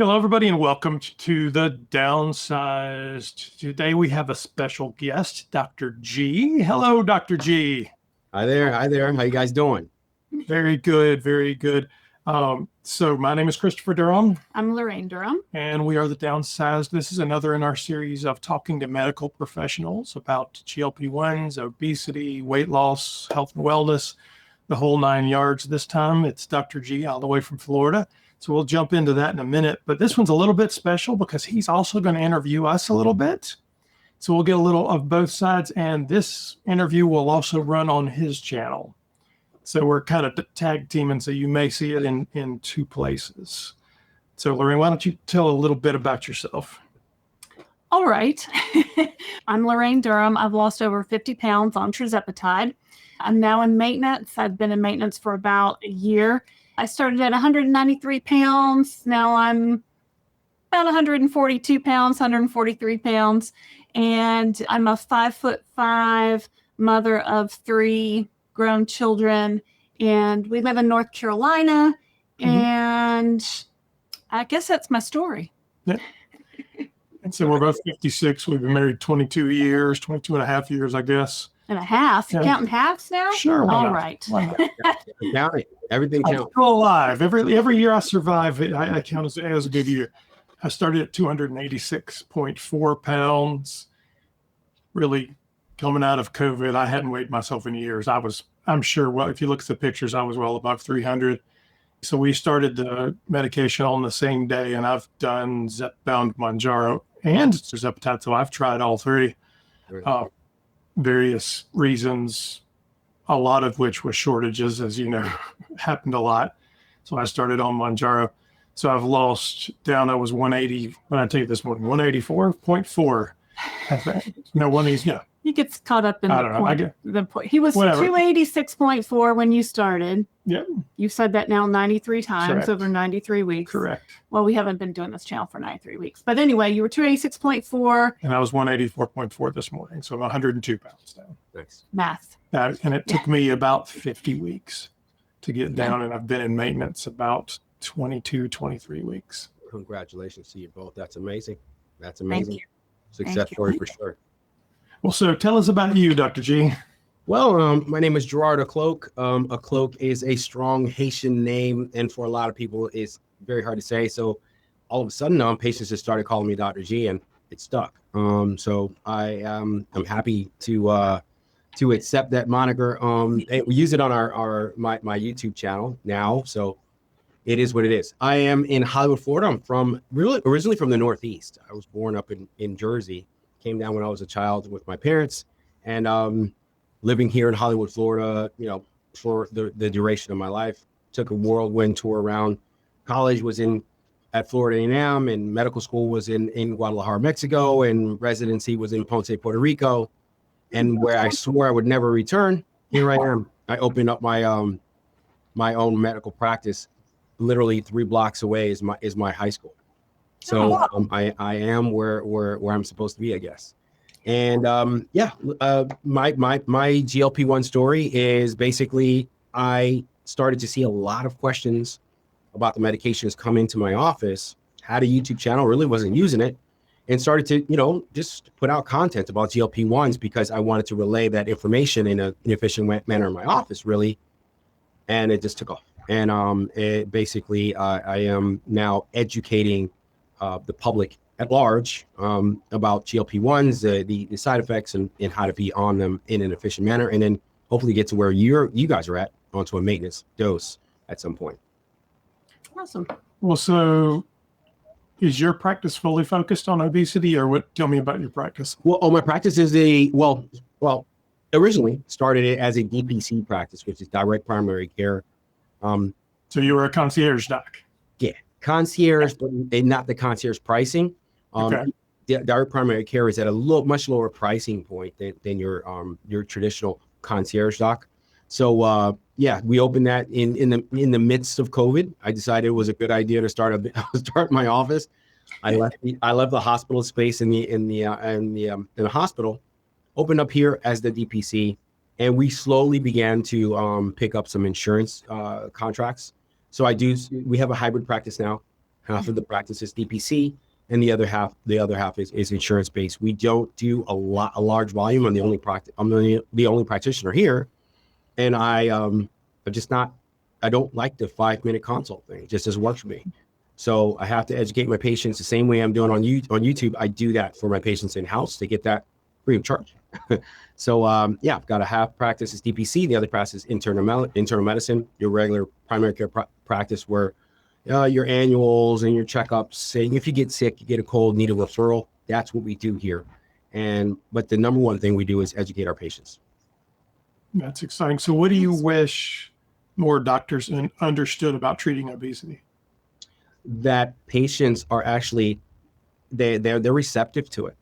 Hello, everybody, and welcome to the Downsized. Today we have a special guest, Dr. G. Hello, Dr. G. Hi there. Hi there. How you guys doing? Very good, very good. So my name is Christopher Durham. I'm Lorraine Durham. And we are the Downsized. This is another in our series of talking to medical professionals about GLP-1s, obesity, weight loss, health and wellness, the whole 9 yards. This time it's Dr. G all the way from Florida. So we'll jump into that in a minute, but this one's a little bit special because he's also going to interview us a little bit. So we'll get a little of both sides, and this interview will also run on his channel. So we're kind of tag teaming, so you may see it in two places. So Lorraine, why don't you tell a little bit about yourself? All right. I'm Lorraine Durham. I've lost over 50 pounds on tirzepatide. I'm now in maintenance. I've been in maintenance for about a year. I started at 193 pounds. Now I'm about 142 pounds, 143 pounds. And I'm a 5'5" mother of 3 grown children. And we live in North Carolina. Mm-hmm. And I guess that's my story. Yeah. And so we're both 56. We've been married 22 years, 22 and a half years, I guess. And a half. Yeah. Counting halves now? Sure. All right. Count it. Everything counts. I'm still alive. Every year I survive, I count as a good year. I started at 286.4 pounds. Really coming out of COVID, I hadn't weighed myself in years. I'm sure, well, if you look at the pictures, I was well above 300. So we started the medication on the same day, and I've done Zepbound, Mounjaro, and tirzepatide. So I've tried all three. Various reasons, a lot of which was shortages, as you know, happened a lot. So I started on Mounjaro. So I've lost down, I was 180, when I take this morning, 184.4. No, 180, yeah. He gets caught up in the point. He was 286.4 when you started. Yeah. You've said that now 93 times. Correct. Over 93 weeks. Correct. Well, we haven't been doing this channel for 93 weeks. But anyway, you were 286.4. And I was 184.4 this morning. So I'm 102 pounds down. Nice. Math. And it took me about 50 weeks to get down. And I've been in maintenance about 22, 23 weeks. Congratulations to you both. That's amazing. That's amazing. Thank you. Success story for sure. Well, so tell us about you, Dr. G. Well, my name is Gerard Acloque. Acloque is a strong Haitian name, and for a lot of people, it's very hard to say. So all of a sudden, patients just started calling me Dr. G, and it stuck. So I'm happy to accept that moniker. We use it on my YouTube channel now, so it is what it is. I am in Hollywood, Florida. I'm originally from the Northeast. I was born up in Jersey. Came down when I was a child with my parents, and living here in Hollywood, Florida, for the duration of my life. Took a whirlwind tour around. College was at Florida A&M, and medical school was in Guadalajara, Mexico, and residency was in Ponce, Puerto Rico. And where I swore I would never return, here I am. I opened up my own medical practice. Literally 3 blocks away is my high school. So I am where I'm supposed to be, I guess. And my GLP-1 story is basically I started to see a lot of questions about the medications come into my office. Had a YouTube channel, really wasn't using it, and started to just put out content about GLP-1s because I wanted to relay that information in an efficient manner in my office, really. And it just took off. And I am now educating the public at large about GLP-1s, the side effects, and how to be on them in an efficient manner, and then hopefully get to where you guys are at, onto a maintenance dose at some point. Awesome. Well, so is your practice fully focused on obesity, or what? Tell me about your practice. Well, my practice is originally started it as a DPC practice, which is direct primary care. So you were a concierge doc. Yeah. Concierge, but not the concierge pricing. Okay. Direct primary care is at a much lower pricing point than your traditional concierge doc. So we opened that in the midst of COVID. I decided it was a good idea to start my office. I left the hospital space in the hospital, opened up here as the DPC, and we slowly began to pick up some insurance contracts. So we have a hybrid practice now. half of the practice is DPC, and the other half is insurance based. We don't do a large volume. I'm the only practitioner here, and I don't like the 5-minute consult thing. It just doesn't work for me. So I have to educate my patients the same way I'm doing on YouTube. I do that for my patients in house. They get that free of charge. So I've got a half practice is DPC. The other practice is internal medicine, your regular primary care practice where your annuals and your checkups, saying if you get sick, you get a cold, need a referral. That's what we do here. But the number one thing we do is educate our patients. That's exciting. So what do you wish more doctors understood about treating obesity? That patients are actually, they're receptive to it.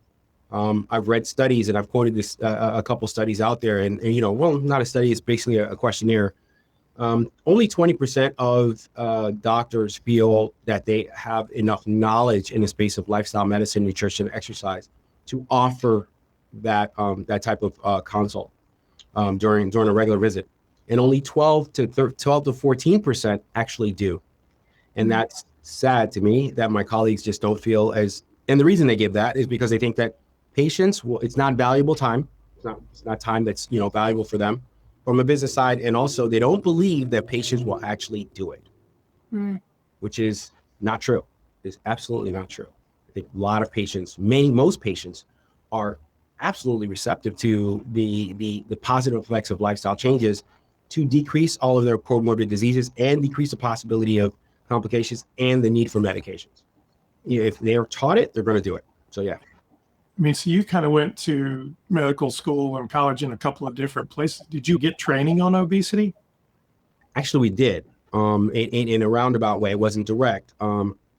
I've read studies, and I've quoted this a couple studies out there, and not a study, it's basically a questionnaire. Only 20% of doctors feel that they have enough knowledge in the space of lifestyle medicine, nutrition, exercise to offer that type of consult during a regular visit, and only 12 to 14% actually do, and that's sad to me that my colleagues just don't feel as. And the reason they give that is because they think that patients, it's not valuable time. It's not time that's valuable for them from a business side, and also they don't believe that patients will actually do it, which is not true. It's absolutely not true. I think a lot of patients, most patients, are absolutely receptive to the positive effects of lifestyle changes to decrease all of their comorbid diseases and decrease the possibility of complications and the need for medications. If they're taught it, they're going to do it. So yeah. I mean, so you kind of went to medical school and college in a couple of different places. Did you get training on obesity? Actually, we did. In a roundabout way. It wasn't direct.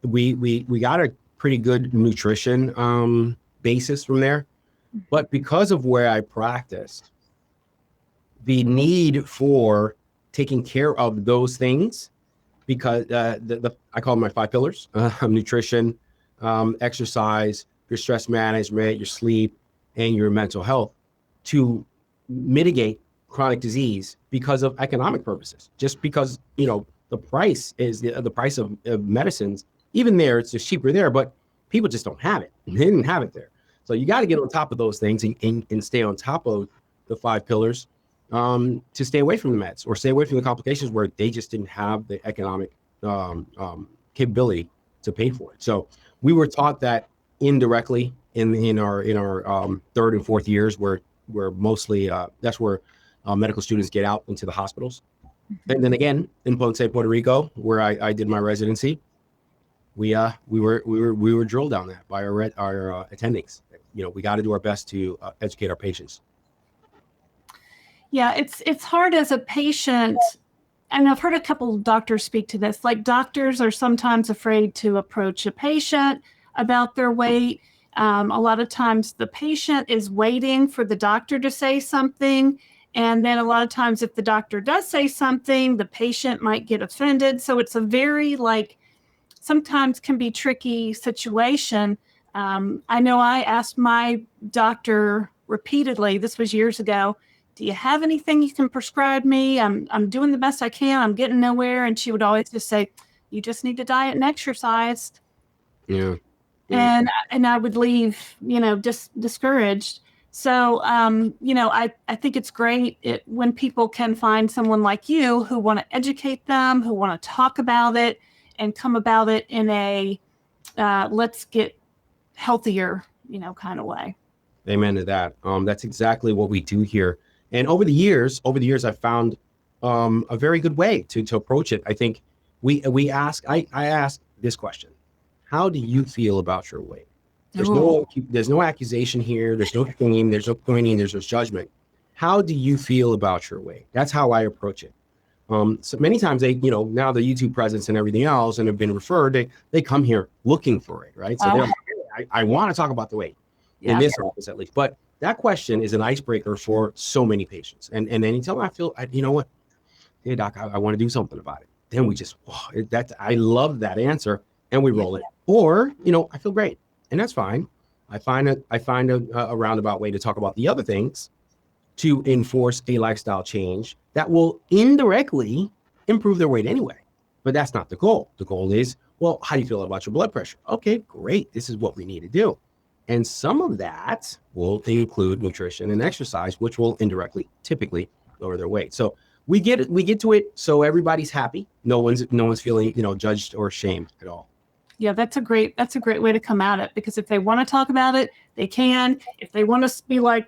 We got a pretty good nutrition basis from there, but because of where I practiced, the need for taking care of those things, because I call them my 5 pillars: nutrition, exercise, your stress management, your sleep, and your mental health, to mitigate chronic disease because of economic purposes. Just because the price is the price of medicines. Even there, it's just cheaper there, but people just don't have it. They didn't have it there. So you got to get on top of those things and stay on top of the 5 pillars to stay away from the meds or stay away from the complications where they just didn't have the economic capability to pay for it. So we were taught that indirectly in our 3rd and 4th years, where mostly that's where medical students get out into the hospitals. And then again in Ponce, Puerto Rico, where I did my residency, we were drilled down that by our attendings. We got to do our best to educate our patients. Yeah, it's hard as a patient, and I've heard a couple of doctors speak to this. Like, doctors are sometimes afraid to approach a patient about their weight. A lot of times the patient is waiting for the doctor to say something. And then a lot of times if the doctor does say something, the patient might get offended. So it's a very sometimes can be tricky situation. I know I asked my doctor repeatedly, this was years ago, do you have anything you can prescribe me? I'm doing the best I can. I'm getting nowhere. And she would always just say, you just need to diet and exercise. Yeah. And I would leave, just discouraged. So, I think it's great when people can find someone like you who want to educate them, who want to talk about it and come about it in a let's get healthier, kind of way. Amen to that. That's exactly what we do here. And over the years, I found a very good way to approach it. I think I ask this question: how do you feel about your weight? There's no accusation here. There's no shame. There's no pointing. There's no judgment. How do you feel about your weight? That's how I approach it. So many times they, now the YouTube presence and everything else, and have been referred, they come here looking for it, right? So they're like, I want to talk about the weight in this office at least. But that question is an icebreaker for so many patients. And then you tell them, you know what? Hey doc, I want to do something about it. Then we just, I love that answer, and we roll it. Or, I feel great, and that's fine. I find a roundabout way to talk about the other things to enforce a lifestyle change that will indirectly improve their weight anyway. But that's not the goal. The goal is, well, how do you feel about your blood pressure? Okay, great. This is what we need to do. And some of that will include nutrition and exercise, which will indirectly, typically lower their weight. So we get to it so everybody's happy. No one's feeling, judged or shamed at all. Yeah, that's a great way to come at it, because if they want to talk about it, they can. If they want to be like,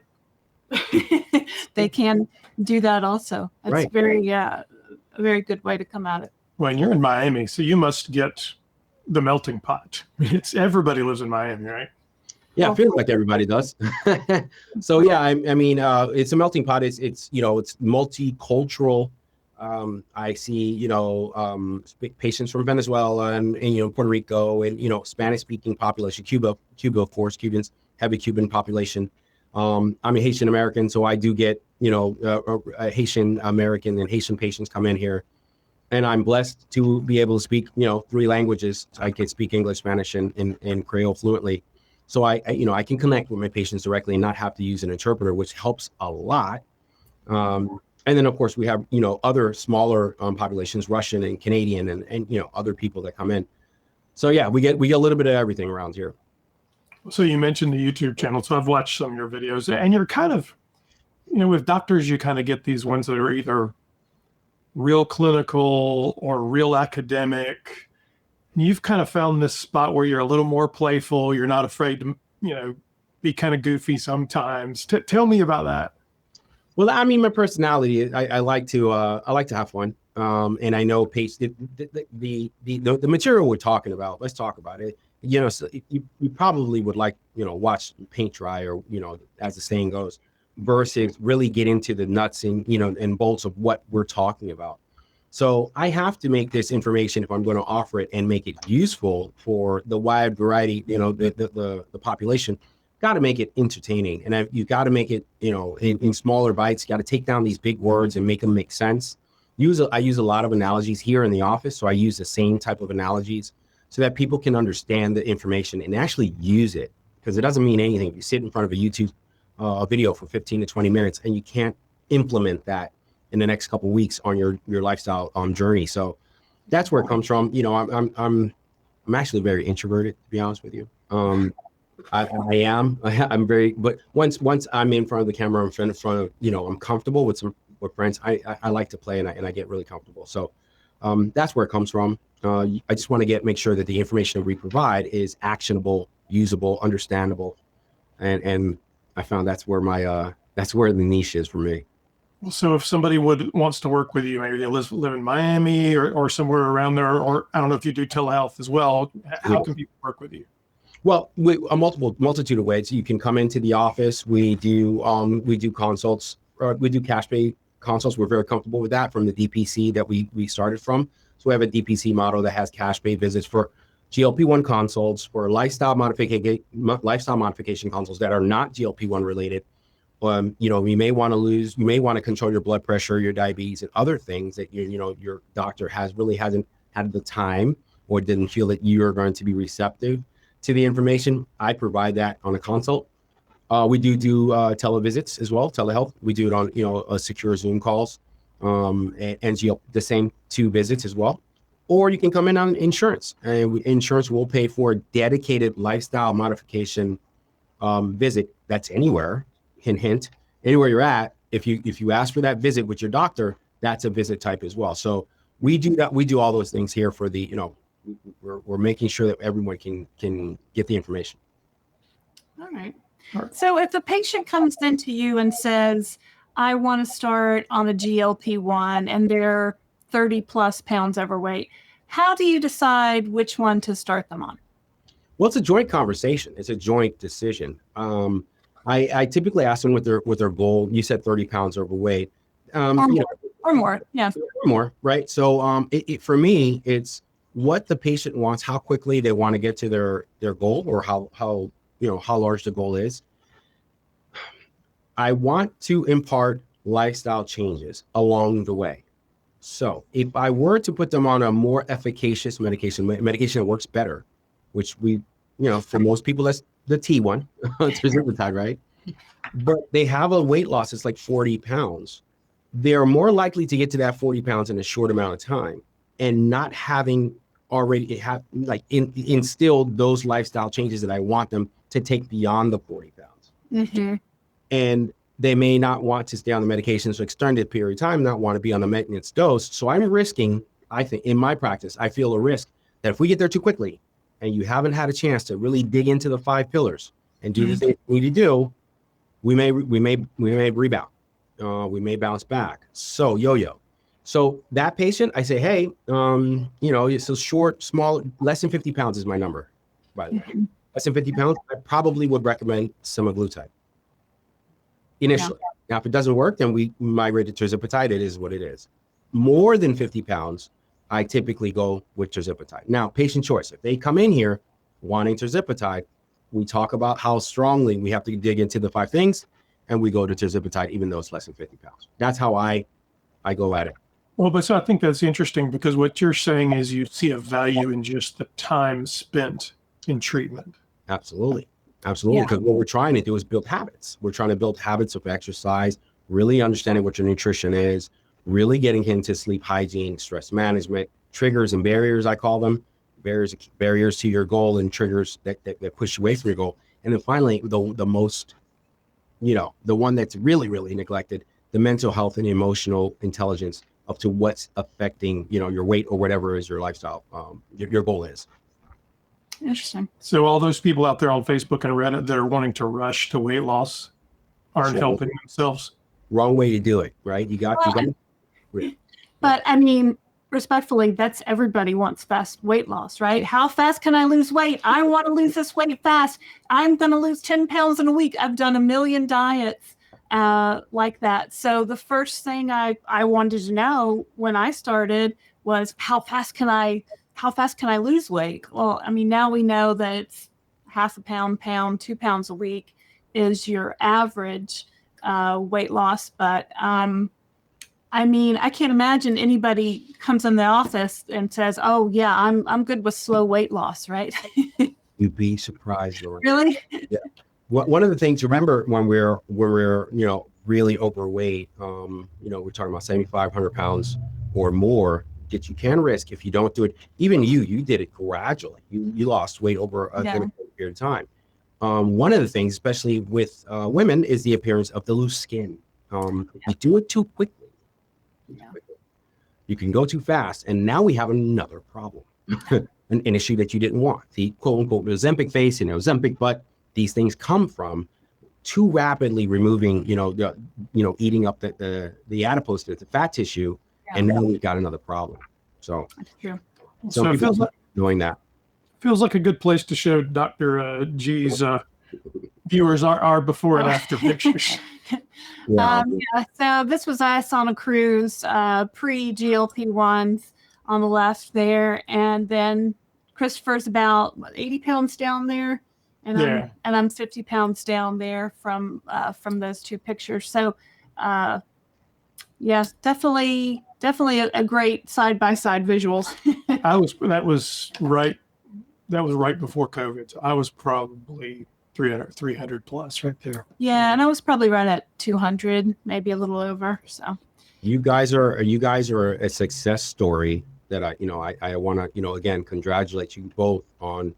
they can do that also. That's right. a very good way to come at it. Well, you're in Miami, so you must get the melting pot. Everybody lives in Miami, right? Yeah, I feel like everybody does. So yeah, I mean, it's a melting pot. It's multicultural. I see, patients from Venezuela and Puerto Rico and, Spanish speaking population, Cuba, of course, Cubans, heavy Cuban population. I'm a Haitian American, so I do get, Haitian American and Haitian patients come in here, and I'm blessed to be able to speak, 3 languages. I can speak English, Spanish, and Creole fluently. So I can connect with my patients directly and not have to use an interpreter, which helps a lot. And then, of course, we have, other smaller populations, Russian and Canadian and other people that come in. So, yeah, we get a little bit of everything around here. So you mentioned the YouTube channel. So I've watched some of your videos, and you're kind of, with doctors, you kind of get these ones that are either real clinical or real academic. You've kind of found this spot where you're a little more playful. You're not afraid to, be kind of goofy sometimes. Tell me about that. Well, I mean, my personality, I like to have fun. And I know the material we're talking about, let's talk about it. So you probably would like, watch paint dry, or, as the saying goes, versus really get into the nuts and, and bolts of what we're talking about. So I have to make this information, if I'm going to offer it and make it useful for the wide variety, the population, got to make it entertaining. And you got to make it, in smaller bites. You got to take down these big words and make them make sense. I use a lot of analogies here in the office. So I use the same type of analogies so that people can understand the information and actually use it, because it doesn't mean anything if you sit in front of a YouTube video for 15 to 20 minutes and you can't implement that in the next couple of weeks on your lifestyle journey. So that's where it comes from. I'm actually very introverted, to be honest with you. I'm very, but once I'm in front of the camera, I'm in front of, I'm comfortable with friends. I like to play and I get really comfortable. So that's where it comes from. I just want to make sure that the information that we provide is actionable, usable, understandable. And I found that's where the niche is for me. So if somebody wants to work with you, maybe they live in Miami or somewhere around there, or I don't know if you do telehealth as well, how can people work with you? Well, a multitude of ways. You can come into the office. We do consults. We do cash pay consults. We're very comfortable with that from the DPC that we started from. So we have a DPC model that has cash pay visits for GLP-1 consults, for lifestyle modification consults that are not GLP-1 related. You may want to control your blood pressure, your diabetes, and other things that your doctor hasn't had the time or didn't feel that you're going to be receptive to the information. I provide that on a consult. We do televisits as well, telehealth. We do it on a secure Zoom calls, and the same 2 visits as well. Or you can come in on insurance, and insurance will pay for a dedicated lifestyle modification visit. That's anywhere. Hint, anywhere you're at. If you ask for that visit with your doctor, that's a visit type as well. So we do that. We do all those things here for the we're making sure that everyone can get the information. All right. So if the patient comes into you and says, I want to start on a GLP-1 and they're 30 plus pounds overweight, how do you decide which one to start them on? Well, it's a joint conversation. It's a joint decision. I typically ask them what their goal. You said 30 pounds overweight. Or more. Yeah. Or more. Right. So for me, it's what the patient wants, how quickly they want to get to their goal, or how large the goal is. I want to impart lifestyle changes along the way. So if I were to put them on a more efficacious medication that works better, which for most people, that's the T1, tirzepatide, right? But they have a weight loss, it's like 40 pounds. They're more likely to get to that 40 pounds in a short amount of time. and not having already instilled those lifestyle changes that I want them to take beyond the 40 pounds. Mm-hmm. And they may not want to stay on the medications for extended period of time, not want to be on the maintenance dose. So I'm risking, I think in my practice, I feel a risk that if we get there too quickly and you haven't had a chance to really dig into the 5 pillars and do the things we need to do, we may rebound. We may bounce back. So yo-yo. So that patient, I say, hey, it's a short, small, less than 50 pounds is my number, by the way. Less than 50 pounds, I probably would recommend semaglutide initially. Yeah. Now, if it doesn't work, then we migrate to tirzepatide. It is what it is. More than 50 pounds, I typically go with tirzepatide. Now, patient choice. If they come in here wanting tirzepatide, we talk about how strongly we have to dig into the 5 things, and we go to tirzepatide, even though it's less than 50 pounds. That's how I go at it. Well, but so I think that's interesting because what you're saying is you see a value in just the time spent in treatment. Absolutely. Absolutely. Because what we're trying to do is build habits. We're trying to build habits of exercise, really understanding what your nutrition is, really getting into sleep hygiene, stress management, triggers and barriers, I call them, barriers to your goal and triggers that push you away from your goal. And then finally, the most, the one that's really, really neglected, the mental health and emotional intelligence up to what's affecting, your weight or whatever is your lifestyle, your goal is. Interesting. So all those people out there on Facebook and Reddit that are wanting to rush to weight loss aren't helping themselves. Wrong way to do it, right? You got. But I mean, respectfully, that's everybody wants fast weight loss, right? How fast can I lose weight? I want to lose this weight fast. I'm going to lose 10 pounds in a week. I've done 1 million diets like that. So the first thing I wanted to know when I started was how fast can I lose weight? Well, I mean, now we know that it's half a pound, 2 pounds a week is your average weight loss. But I mean, I can't imagine anybody comes in the office and says, "Oh yeah, I'm good with slow weight loss," right? You'd be surprised, Lauren. Really? Yeah. One of the things, remember when we're really overweight, we're talking about 7,500 pounds or more, that you can risk if you don't do it. Even you did it gradually. You lost weight over a period of time. One of the things, especially with women, is the appearance of the loose skin. You do it too quickly. You can go too fast, and now we have another problem, an issue that you didn't want. The quote unquote Ozempic face and Ozempic butt. These things come from too rapidly removing, eating up the adipose, the fat tissue, and now we've got another problem. So that's true. So it feels like doing that. Feels like a good place to show Dr. G's viewers our before and after pictures. So this was us on a cruise, pre-GLP-1s on the left there, and then Christopher's about 80 pounds down there, and I'm 50 pounds down there from those 2 pictures. So, yes, definitely a great side-by-side visuals. That was right before COVID. So I was probably 300 plus right there. Yeah, and I was probably right at 200, maybe a little over. So you guys are a success story that I want to, again, congratulate you both on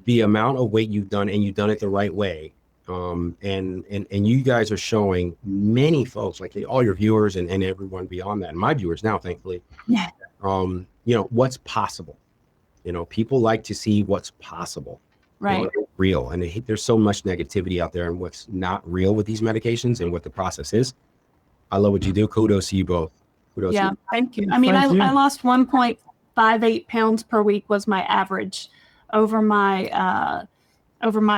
the amount of weight you've done, and you've done it the right way. And you guys are showing many folks, like all your viewers and everyone beyond that, and my viewers now, thankfully, what's possible. People like to see what's possible. Right. Real. And there's so much negativity out there and what's not real with these medications and what the process is. I love what you do. Kudos to you both. Thank you. I mean, I lost 1.58 pounds per week was my average over my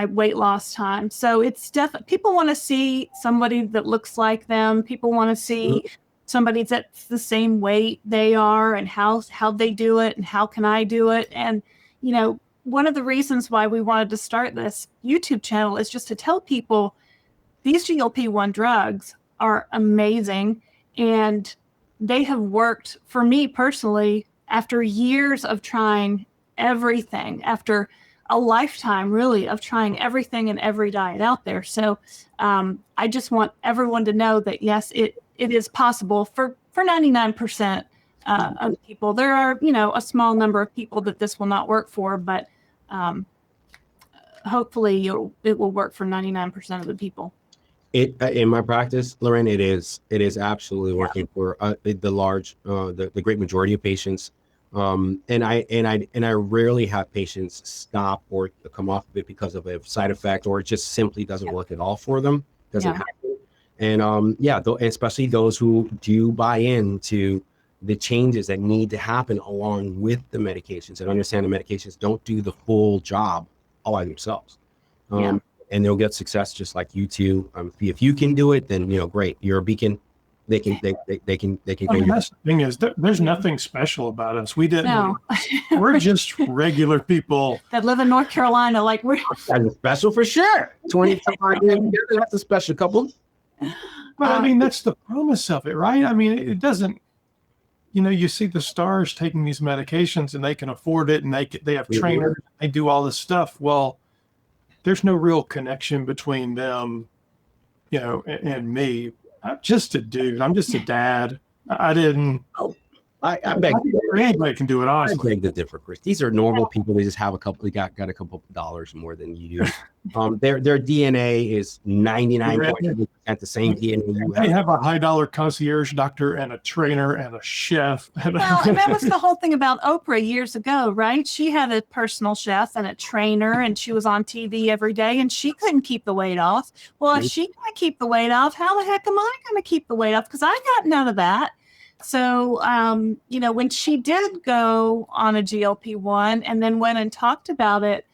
weight loss time. So it's definitely, people want to see somebody that looks like them. People want to see somebody that's the same weight they are, and how they do it, and how can I do it. And, one of the reasons why we wanted to start this YouTube channel is just to tell people these GLP-1 drugs are amazing, and they have worked for me personally after years of trying everything, after a lifetime really of trying everything and every diet out there. So I just want everyone to know that yes, it is possible for 99% of people. There are, a small number of people that this will not work for, but hopefully it will work for 99% of the people. In my practice, Lorraine, it is absolutely working for the great majority of patients. And I rarely have patients stop or come off of it because of a side effect, or it just simply doesn't work at all for them. Doesn't happen. And especially those who do buy into the changes that need to happen along with the medications and understand the medications don't do the full job all by themselves. And they'll get success just like you two. If you can do it, then great. You're a beacon. They can. That's the thing is, there's nothing special about us. We didn't. No. We're just regular people that live in North Carolina. Like we're that's special for sure. 25 years together, that's a special couple. But I mean, that's the promise of it, right? I mean, it doesn't. You see the stars taking these medications, and they can afford it, and they have trainers. They do all this stuff. Well, there's no real connection between them, and me. I'm just a dude. I'm just a dad. I didn't. I beg. Anybody can do it. Honestly, I beg to differ, Chris. These are normal people. They just have a couple. They got a couple of dollars more than you do. Their DNA is 99.9% the same DNA you have. They have a high-dollar concierge doctor and a trainer and a chef. Well, and that was the whole thing about Oprah years ago, right? She had a personal chef and a trainer, and she was on TV every day, and she couldn't keep the weight off. Well, if she can't keep the weight off, how the heck am I going to keep the weight off? Because I got none of that. So, when she did go on a GLP-1 and then went and talked about it,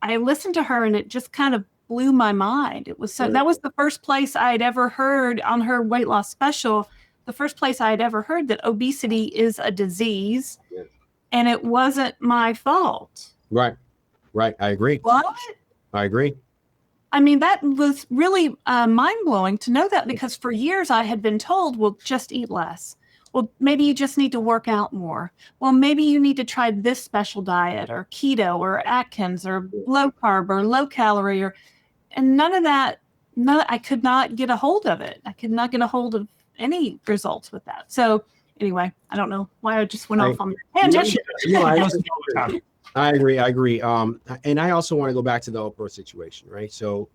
I listened to her and it just kind of blew my mind. It was that was the first place I had ever heard on her weight loss special, the first place I had ever heard that obesity is a disease and it wasn't my fault. Right. I agree. What? I agree. I mean, that was really mind-blowing to know that, because for years I had been told, well, just eat less. Well, maybe you just need to work out more. Well, maybe you need to try this special diet or keto or Atkins or low carb or low calorie and none of that. I could not get a hold of it. I could not get a hold of any results with that. So anyway, I don't know why I just went off on that tangent. I agree. And I also want to go back to the Oprah situation, right? So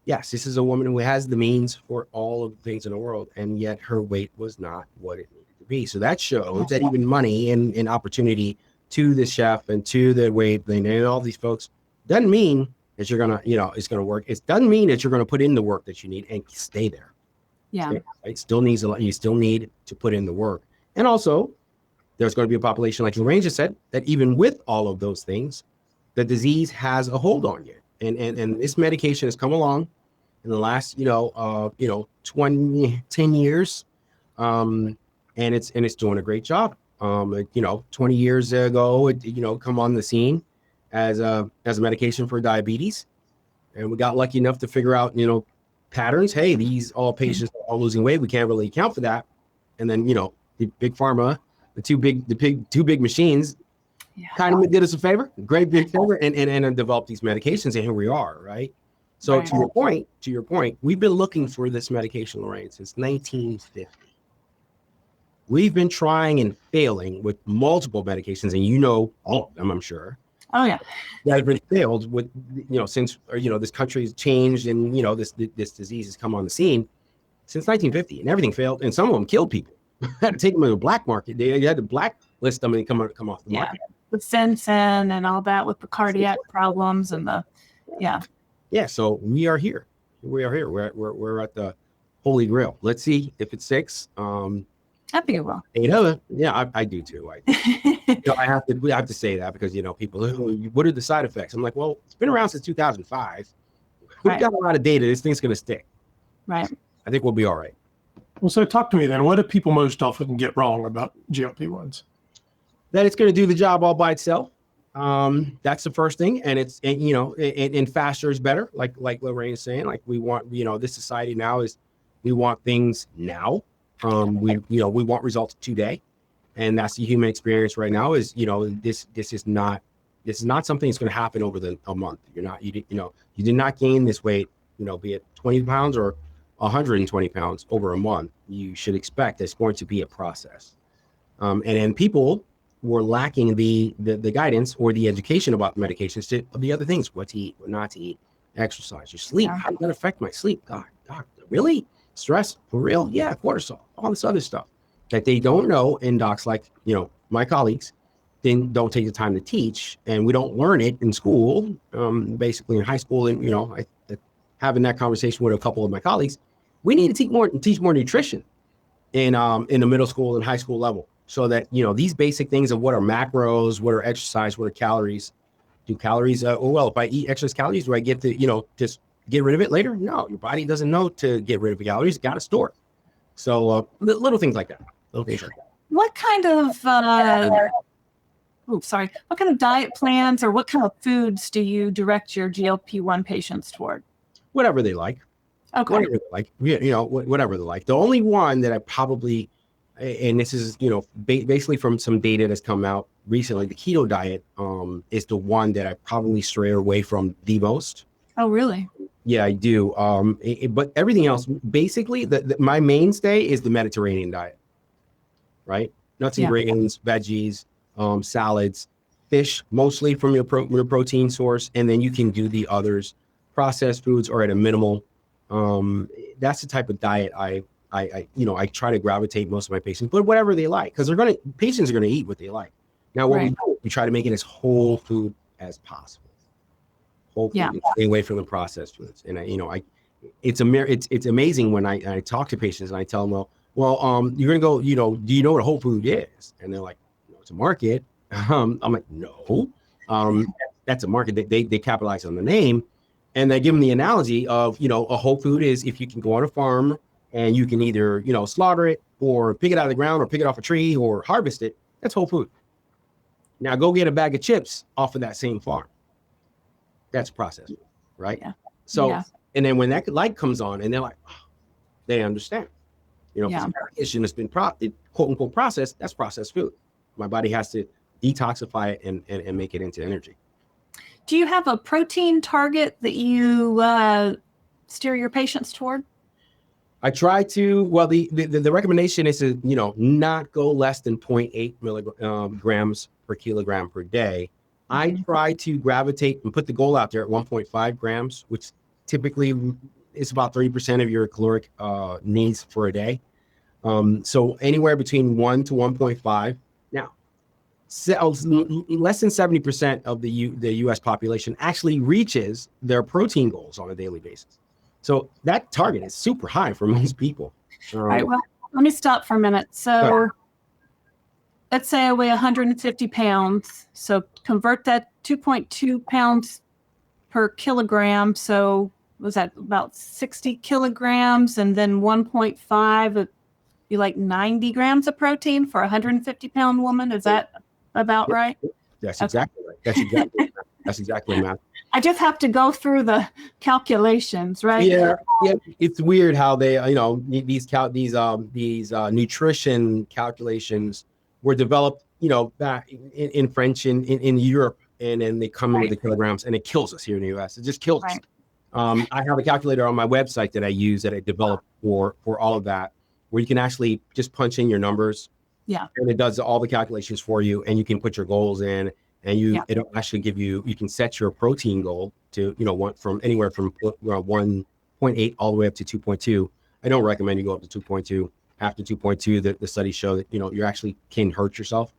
yes, this is a woman who has the means for all of the things in the world, and yet her weight was not what it needed to be. So that shows that even money and opportunity to the chef and to the weight thing and all these folks doesn't mean that you're gonna, it's gonna work. It doesn't mean that you're gonna put in the work that you need and stay there. Yeah, it still needs a lot. You still need to put in the work, and also there's going to be a population, like Lorraine just said, that even with all of those things, the disease has a hold on you. And this medication has come along in the last, 10 years. And it's doing a great job. 20 years ago, it come on the scene as a medication for diabetes. And we got lucky enough to figure out, patterns. Hey, these all patients are all losing weight. We can't really account for that. And then, the big pharma, the two big machines kind of did us a favor, great big favor, and developed these medications, and here we are, right? So to your point, we've been looking for this medication, Lorraine, since 1950. We've been trying and failing with multiple medications, and all of them, I'm sure. Oh yeah, that have been failed with since this country has changed, and this disease has come on the scene since 1950, and everything failed, and some of them killed people. Had to take them to the black market. They had to blacklist them and come off the market. With Sensen and all that, with the cardiac problems and So we are here. We're at the Holy Grail. Let's see if it sticks. I think it will. 8 of it. Yeah, I do too. I have to say that because people, what are the side effects? I'm like, well, it's been around since 2005. We've got a lot of data. This thing's going to stick. Right. I think we'll be all right. Well, so talk to me then. What do people most often get wrong about GLP-1s? That it's going to do the job all by itself. That's the first thing, and faster is better. Like Lorraine is saying, like we want, this society now is we want things now. We want results today, and that's the human experience right now. Is this is not something that's going to happen over a month. You did not gain this weight. Be it 20 pounds or 120 pounds over a month. You should expect it's going to be a process. And then people were lacking the guidance or the education about medications to the other things, what to eat, what not to eat, exercise, your sleep. How does that affect my sleep? God, really? Stress? For real? Yeah, cortisol, all this other stuff that they don't know. And docs like, my colleagues, then don't take the time to teach. And we don't learn it in school, basically in high school. And, having that conversation with a couple of my colleagues, we need to teach more nutrition in the middle school and high school level. So that, these basic things of what are macros, what are exercise, what are calories. Do calories, if I eat excess calories, do I get to, just get rid of it later? No, your body doesn't know to get rid of the calories. Got to store it. So little things like that. What kind of, what kind of diet plans or what kind of foods do you direct your GLP-1 patients toward? Whatever they like. Okay. Whatever they like. Whatever they like. The only one that I probably, and this is, basically from some data that's come out recently, the keto diet is the one that I probably stray away from the most. Oh, really? Yeah, I do. But everything else, basically, my mainstay is the Mediterranean diet, right? Nuts and grains, veggies, salads, fish, mostly from your protein source, and then you can do the others, processed foods, or at a minimal. That's the type of diet I try to gravitate most of my patients, but whatever they like, because patients are gonna eat what they like. Now, what we try to make it as whole food as possible. Whole food, stay away from the processed foods. And it's amazing when I talk to patients and I tell them, well, you're gonna go, do you know what a whole food is? And they're like, it's a market. I'm like, no, that's a market. They capitalize on the name, and they give them the analogy of, a whole food is if you can go on a farm and you can either, slaughter it or pick it out of the ground or pick it off a tree or harvest it. That's whole food. Now go get a bag of chips off of that same farm. That's processed, right? Yeah. So, and then when that light comes on and they're like, they understand, it's been quote unquote processed. That's processed food. My body has to detoxify it and make it into energy. Do you have a protein target that you steer your patients toward? I try to, the recommendation is to, not go less than 0.8 milligrams per kilogram per day. I try to gravitate and put the goal out there at 1.5 grams, which typically is about 30% of your caloric needs for a day. So anywhere between 1 to 1.5. Now, less than 70% of the U.S. population actually reaches their protein goals on a daily basis. So that target is super high for most people. All right. Well, let me stop for a minute. So let's say I weigh 150 pounds. So convert that 2.2 pounds per kilogram. So was that about 60 kilograms? And then 1.5 would be like 90 grams of protein for a 150-pound woman. Is that about right? That's exactly right. That's exactly right. I just have to go through the calculations, right? Yeah. It's weird how they, these nutrition calculations were developed, back in French in Europe, and then they come in with the kilograms, and it kills us here in the U.S. It just kills us. I have a calculator on my website that I use that I developed for all of that, where you can actually just punch in your numbers. Yeah. And it does all the calculations for you, and you can put your goals in. And it'll actually give you can set your protein goal to, from anywhere from 1.8 all the way up to 2.2. I don't recommend you go up to 2.2. After 2.2, the studies show that, you actually can hurt yourself.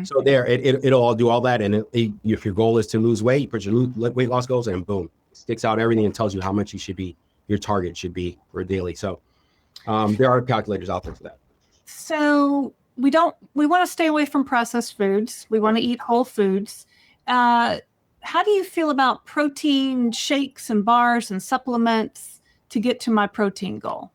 So it'll all do all that. And if your goal is to lose weight, you put your weight loss goals, and boom, it sticks out everything and tells you how much your target should be for daily. So there are calculators out there for that. So we want to stay away from processed foods. We want to eat whole foods. How do you feel about protein shakes and bars and supplements to get to my protein goal?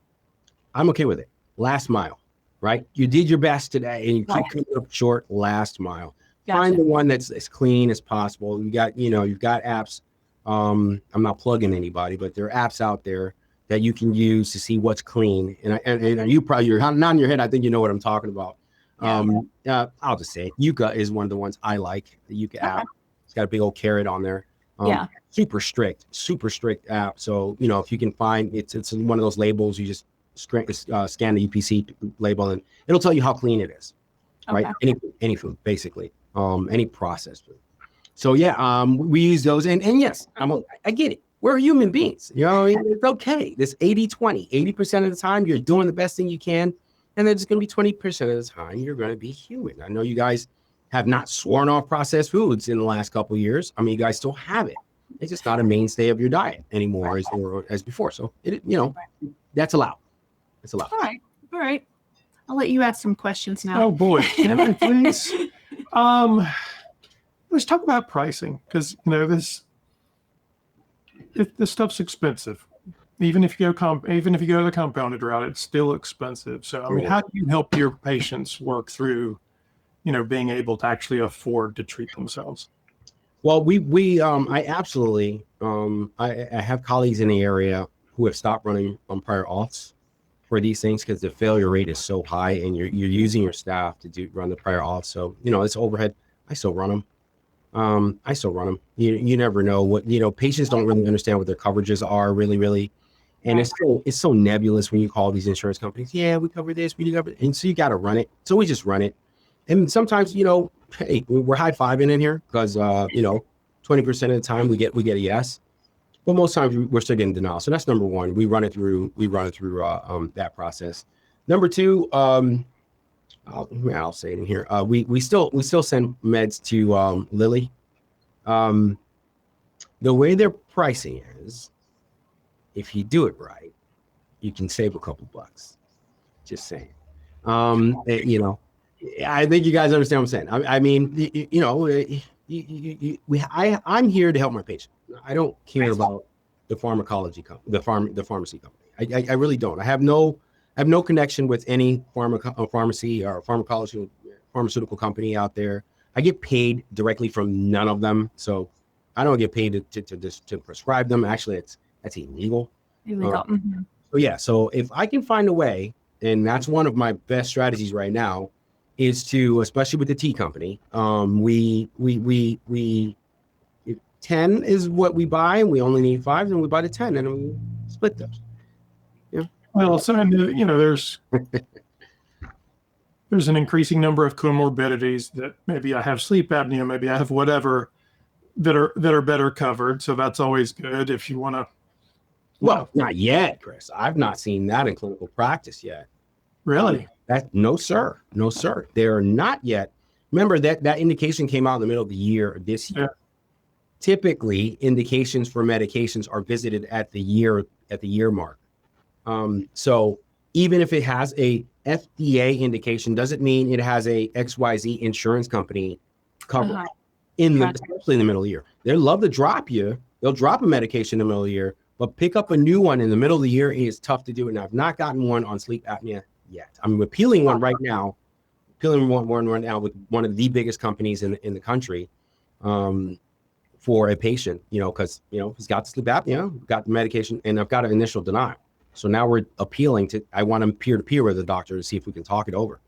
I'm okay with it. Last mile, right? You did your best today and you keep coming up short. Last mile. Gotcha. Find the one that's as clean as possible. You've got apps. I'm not plugging anybody, but there are apps out there that you can use to see what's clean. And you probably, you're nodding your head. I think you know what I'm talking about. I'll just say it. Yuka is one of the ones I like. The Yuka app. It's got a big old carrot on there. Super strict app. So, if you can find it's one of those labels, you just scan the UPC label and it'll tell you how clean it is. right? Okay. Any food, basically, any processed food. So yeah, we use those, and yes, I get it. We're human beings, you know. It's okay. This 80-20, 80% of the time you're doing the best thing you can, and then it's going to be 20% of the time you're going to be human. I know you guys have not sworn off processed foods in the last couple of years. I mean, you guys still have it. It's just not a mainstay of your diet anymore as before. So that's allowed. It's allowed. All right. I'll let you ask some questions now. Oh boy, can I please? Let's talk about pricing, because this stuff's expensive. Even if you go the compounded route, it's still expensive. So I mean, how do you help your patients work through, being able to actually afford to treat themselves? Well, I absolutely, I have colleagues in the area who have stopped running on prior auths for these things because the failure rate is so high, and you're using your staff to run the prior auth. So it's overhead. I still run them. You never know what patients don't really understand what their coverages are really, and it's so nebulous when you call these insurance companies. Yeah, we cover this, we cover, and so you got to run it. So we just run it, and sometimes hey, we're high fiving in here because 20% of the time we get a yes, but most times we're still getting denial. So that's number one. We run it through that process. Number two, I'll say it in here. We still send meds to Lilly. The way their pricing is, if you do it right, you can save a couple bucks. Just saying. I think you guys understand what I'm saying. I mean, I'm here to help my patient. I don't care about the pharmacy company. I really don't. I have no connection with any pharmacy or pharmaceutical company out there. I get paid directly from none of them, so I don't get paid to prescribe them. Actually, that's illegal. So yeah, so if I can find a way, and that's one of my best strategies right now, is to, especially with the tea company, we 10 is what we buy, and we only need 5, and we buy the 10, and we split those. Yeah. Well, so there's an increasing number of comorbidities that maybe I have sleep apnea, maybe I have whatever that are better covered. So that's always good if you want to. Well, not yet, Chris. I've not seen that in clinical practice yet. Really? No, sir. They're not yet. Remember that indication came out in the middle of the year this year. Yeah. Typically, indications for medications are visited at the year mark. So even if it has a FDA indication, doesn't mean it has a XYZ insurance company cover especially in the middle of the year. They love to drop you. They'll drop a medication in the middle of the year, but pick up a new one in the middle of the year is tough to do. And I've not gotten one on sleep apnea yet. I'm appealing one right now. With one of the biggest companies in the country, for a patient, because he's got sleep apnea, got the medication, and I've got an initial denial. So now we're appealing I want him peer-to-peer with the doctor to see if we can talk it over.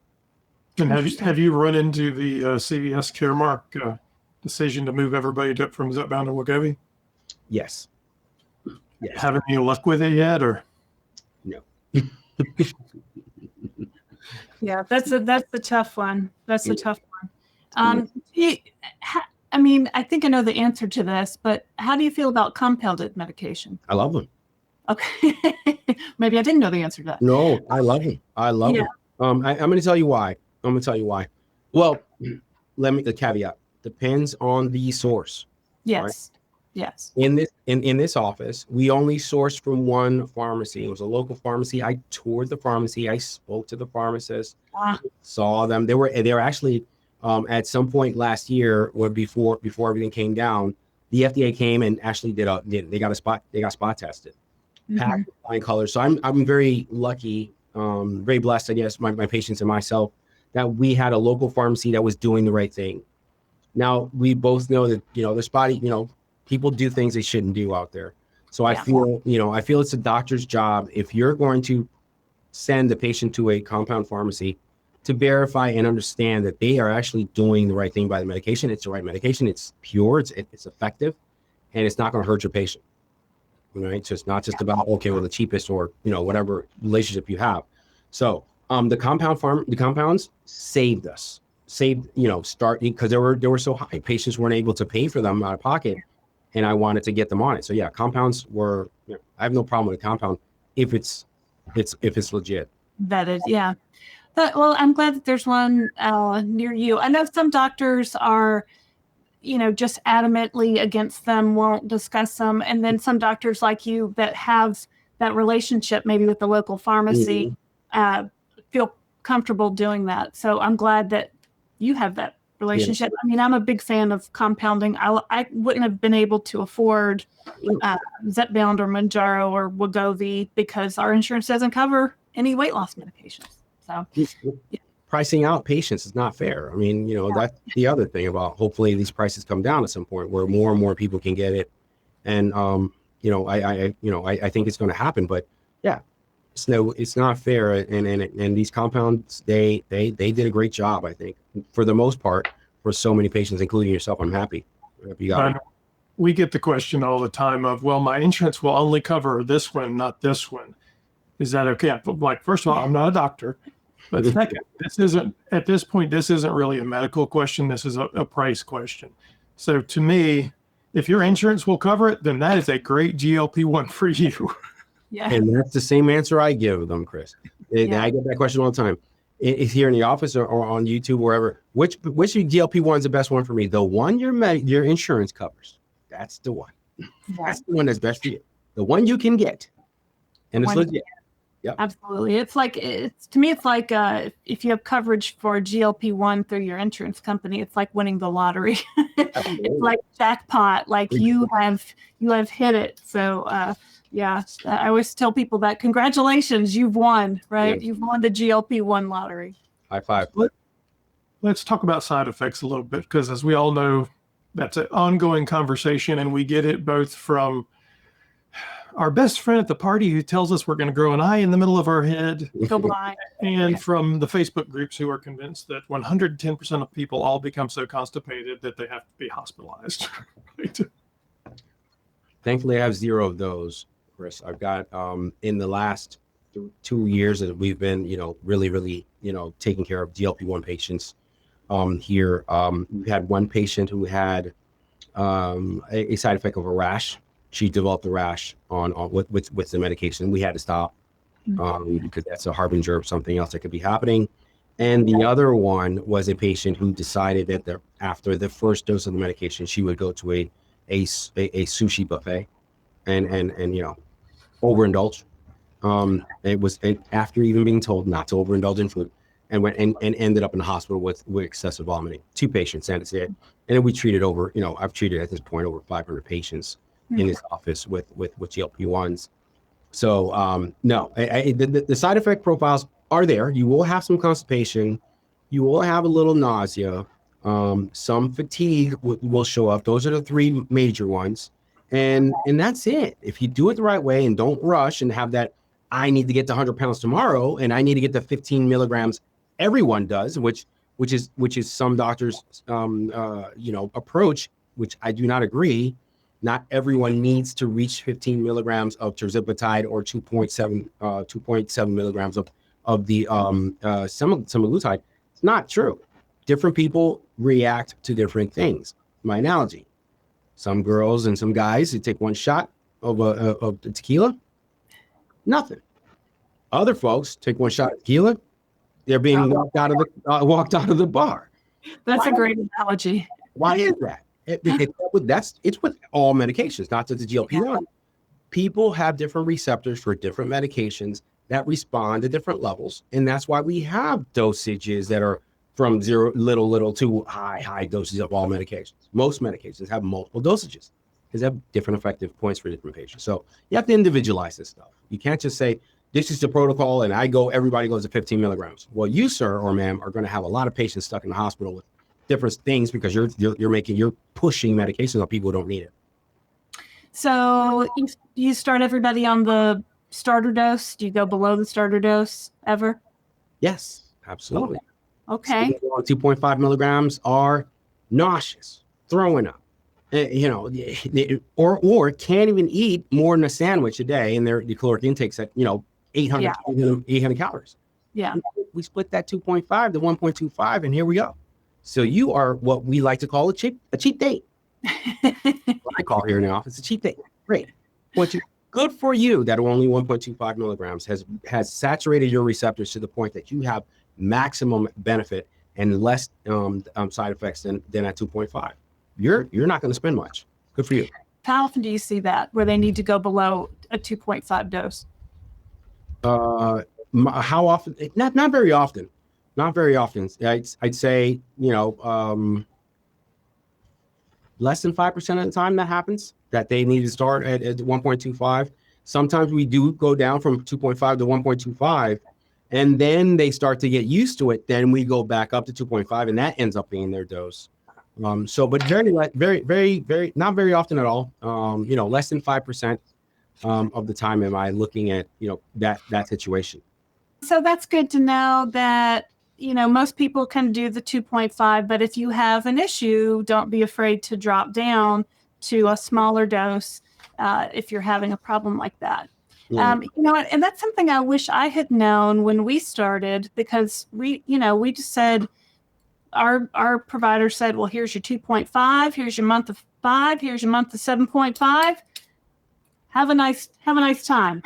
And have you run into the CVS Caremark decision to move everybody from Zepbound to Wegovy? Yes. Having any luck with it yet, or no? Yeah, that's the tough one. That's the tough one. I mean, I think I know the answer to this, but how do you feel about compounded medication? I love them. Okay. Maybe I didn't know the answer to that. No, I love them. I'm going to tell you why. Well, the caveat depends on the source. Yes. Right? Yes. In this office, we only sourced from one pharmacy. It was a local pharmacy. I toured the pharmacy. I spoke to the pharmacist. Saw them. They were actually at some point last year, or before everything came down, the FDA came and actually they got spot tested, packed flying colors. So I'm very lucky, very blessed, I guess, my patients and myself, that we had a local pharmacy that was doing the right thing. Now we both know that the spotty, people do things they shouldn't do out there. So I feel it's a doctor's job, if you're going to send the patient to a compound pharmacy, to verify and understand that they are actually doing the right thing by the medication. It's the right medication. It's pure. It's effective, and it's not going to hurt your patient. Right? So it's not just about the cheapest or whatever relationship you have. So the compounds saved us saved, start, because they were so high. Patients weren't able to pay for them out of pocket, and I wanted to get them on it. So yeah, compounds were, I have no problem with a compound if it's legit. Vetted, yeah. Well, I'm glad that there's one near you. I know some doctors are, just adamantly against them, won't discuss them. And then some doctors like you that have that relationship maybe with the local pharmacy feel comfortable doing that. So I'm glad that you have that relationship. I mean, I'm a big fan of compounding. I wouldn't have been able to afford Zepbound or Mounjaro or Wegovy because our insurance doesn't cover any weight loss medications. So pricing out patients is not fair. I mean, that's the other thing about, hopefully these prices come down at some point where more and more people can get it. And, I think it's going to happen, but yeah, it's not fair. And these compounds, they did a great job, I think, for the most part, for so many patients, including yourself. I'm happy. You got it. We get the question all the time of, well, my insurance will only cover this one, not this one. Is that okay? Like, first of all, I'm not a doctor. But second, this isn't really a medical question. This is a price question. So to me, if your insurance will cover it, then that is a great GLP-1 for you. Yeah. And that's the same answer I give them, Chris. I get that question all the time. It's here in the office or on YouTube, wherever. Which GLP-1 is the best one for me? The one your insurance covers. That's the one. That's the one that's best for you. The one you can get. And it's legit. Yep. Absolutely. It's like if you have coverage for GLP-1 through your insurance company, it's like winning the lottery. It's like jackpot. Like you have hit it. So I always tell people that congratulations, you've won, right? Yeah. You've won the GLP-1 lottery. High five. Let's talk about side effects a little bit, because as we all know, that's an ongoing conversation, and we get it both from our best friend at the party who tells us we're going to grow an eye in the middle of our head, go blind, and from the Facebook groups who are convinced that 110% of people all become so constipated that they have to be hospitalized. Right? Thankfully, I have zero of those, Chris. I've got in the last 2 years that we've been, really, taking care of GLP-1 patients here. We had one patient who had a side effect of a rash. She developed a rash with the medication. We had to stop because that's a harbinger of something else that could be happening. And the other one was a patient who decided that after the first dose of the medication, she would go to a sushi buffet and overindulge. It was after even being told not to overindulge in food, and went and ended up in the hospital with excessive vomiting. 2 patients, and it's it. And then we treated I've treated at this point over 500 patients in this office with GLP-1s. So no, the side effect profiles are there. You will have some constipation. You will have a little nausea. Some fatigue will show up. Those are the 3 major ones. And that's it. If you do it the right way and don't rush and have that, I need to get to 100 pounds tomorrow and I need to get to 15 milligrams. Everyone does, which is some doctors, approach, which I do not agree. Not everyone needs to reach 15 milligrams of tirzepatide or 2.7 milligrams of the semaglutide. It's not true. Different people react to different things. My analogy: some girls and some guys who take one shot of tequila, nothing. Other folks take one shot of tequila, they're being walked out of the bar. That's a great analogy. Why is that? It's with all medications, not just the GLP-1. People have different receptors for different medications that respond to different levels, and that's why we have dosages that are from little to high doses of all medications. Most medications have multiple dosages because they have different effective points for different patients. So you have to individualize this stuff. You can't just say this is the protocol and everybody goes to 15 milligrams. Well, you, sir or ma'am, are going to have a lot of patients stuck in the hospital with different things because you're pushing medications on people who don't need it. So you start everybody on the starter dose. Do you go below the starter dose ever? Yes, absolutely. Okay. 2.5 milligrams are nauseous, throwing up, or can't even eat more than a sandwich a day, and the caloric intake's at 800 calories. Yeah. We split that 2.5 to 1.25, and here we go. So you are what we like to call a cheap date. What I call here in the office a cheap date. Great. Good for you that only 1.25 milligrams has saturated your receptors to the point that you have maximum benefit and less side effects than at 2.5. You're not going to spend much. Good for you. How often do you see that where they need to go below a 2.5 dose? How often? Not very often. Not very often. I'd say, less than 5% of the time that happens, that they need to start at 1.25. Sometimes we do go down from 2.5 to 1.25, and then they start to get used to it. Then we go back up to 2.5, and that ends up being their dose. But very, not very often at all. Less than 5% of the time am I looking at, that situation. So that's good to know that, most people can do the 2.5, but if you have an issue, don't be afraid to drop down to a smaller dose if you're having a problem like that. Yeah. And that's something I wish I had known when we started, because we just said, our provider said, well, here's your 2.5, here's your month of 5, here's your month of 7.5. Have a nice time.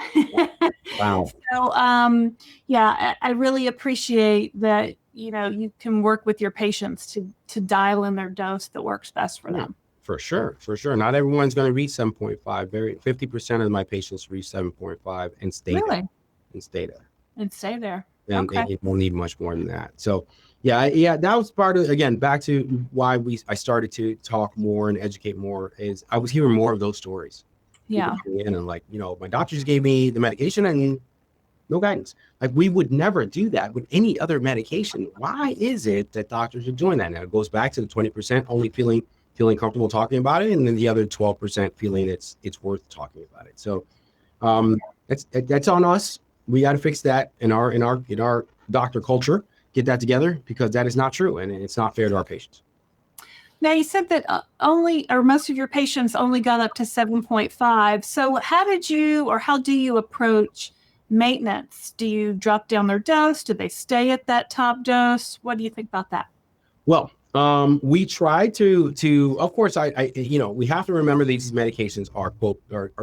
Wow. So, I really appreciate that, you can work with your patients to dial in their dose that works best for them. For sure. Not everyone's going to reach 7.5. 50% of my patients reach 7.5 and stay there. And stay there. And stay there. And Okay. it won't need much more than that. So, that was part of, again, back to why I started to talk more and educate more, is I was hearing more of those stories. Yeah. And like, my doctor just gave me the medication and no guidance. Like, we would never do that with any other medication. Why is it that doctors are doing that now? It goes back to the 20% only feeling comfortable talking about it, and then the other 12% feeling it's worth talking about it. So that's on us. We got to fix that in our doctor culture. Get that together, because that is not true, and it's not fair to our patients. Now, you said that most of your patients only got up to 7.5. So how do you approach maintenance? Do you drop down their dose? Do they stay at that top dose? What do you think about that? Well, we try to, of course, we have to remember these medications are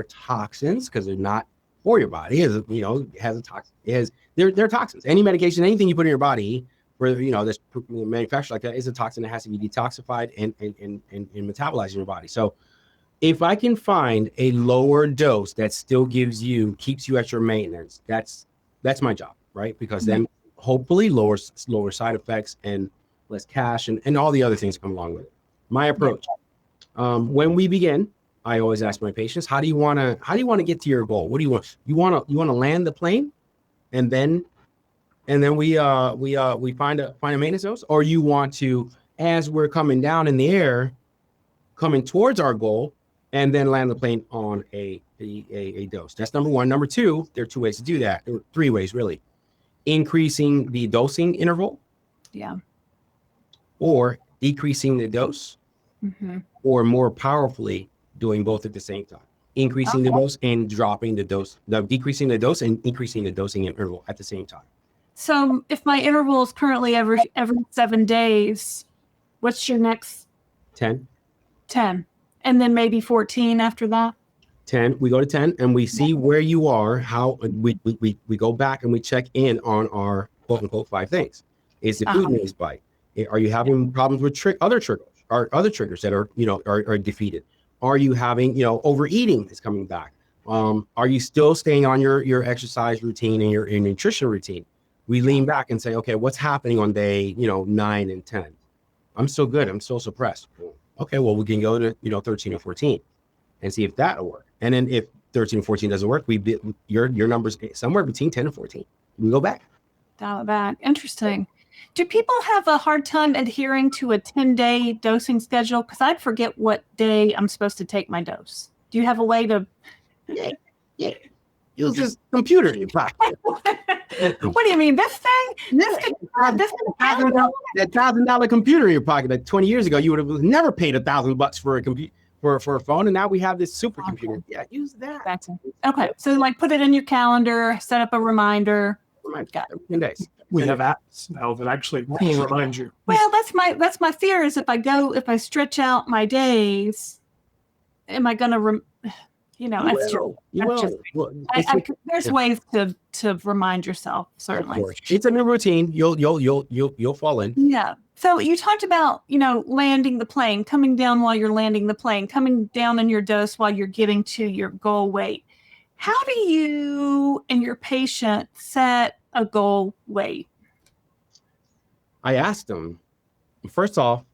toxins, because they're not for your body. Has a toxin. They're toxins. Any medication, anything you put in your body, where that's manufactured like that, is a toxin that has to be detoxified and metabolized in your body. So if I can find a lower dose that still keeps you at your maintenance, that's my job, right? Because then hopefully lower side effects and less cash and all the other things come along with it. My approach. When we begin, I always ask my patients, how do you want to get to your goal? What do you want? You want to land the plane, and then we find a maintenance dose, or you want to, as we're coming down in the air, coming towards our goal, and then land the plane on a dose. That's number one. Number two, there are 2 ways to do that. There are 3 ways really. Increasing the dosing interval. Yeah. Or decreasing the dose, or more powerfully doing both at the same time. Increasing the dose and dropping the dose. Decreasing the dose and increasing the dosing interval at the same time. So if my interval is currently every 7 days, what's your next? 10. 10. And then maybe 14 after that? 10. We go to 10 and we see where you are, how we go back and we check in on our quote unquote 5 things. Is the food news bite? Are you having problems with other triggers that are defeated? Are you having, overeating is coming back? Are you still staying on your exercise routine and your nutrition routine? We lean back and say, okay, what's happening on day, 9 and 10? I'm still good. I'm still suppressed. Okay, well, we can go to, 13 or 14 and see if that'll work. And then if 13 or 14 doesn't work, your numbers somewhere between 10 and 14. We go back. Dial it back. Interesting. Do people have a hard time adhering to a 10-day dosing schedule? Because I'd forget what day I'm supposed to take my dose. Do you have a way to? Yeah. Use this computer in your pocket. What do you mean? This thing? That $1,000 computer in your pocket. Like 20 years ago, you would have never paid $1,000 for a computer for a phone, and now we have this supercomputer. Yeah, use that. Okay, so put it in your calendar, set up a reminder. Got 10 days. We have apps now that actually will remind you. Well, that's my fear is if I stretch out my days, am I going to, that's true. You That's will. just- Well, there's ways to remind yourself, certainly. of course. It's a new routine. You'll fall in. Yeah. So you talked about, landing the plane, coming down while you're landing the plane, coming down in your dose while you're getting to your goal weight. How do you and your patient set a goal weight? I asked them, first off,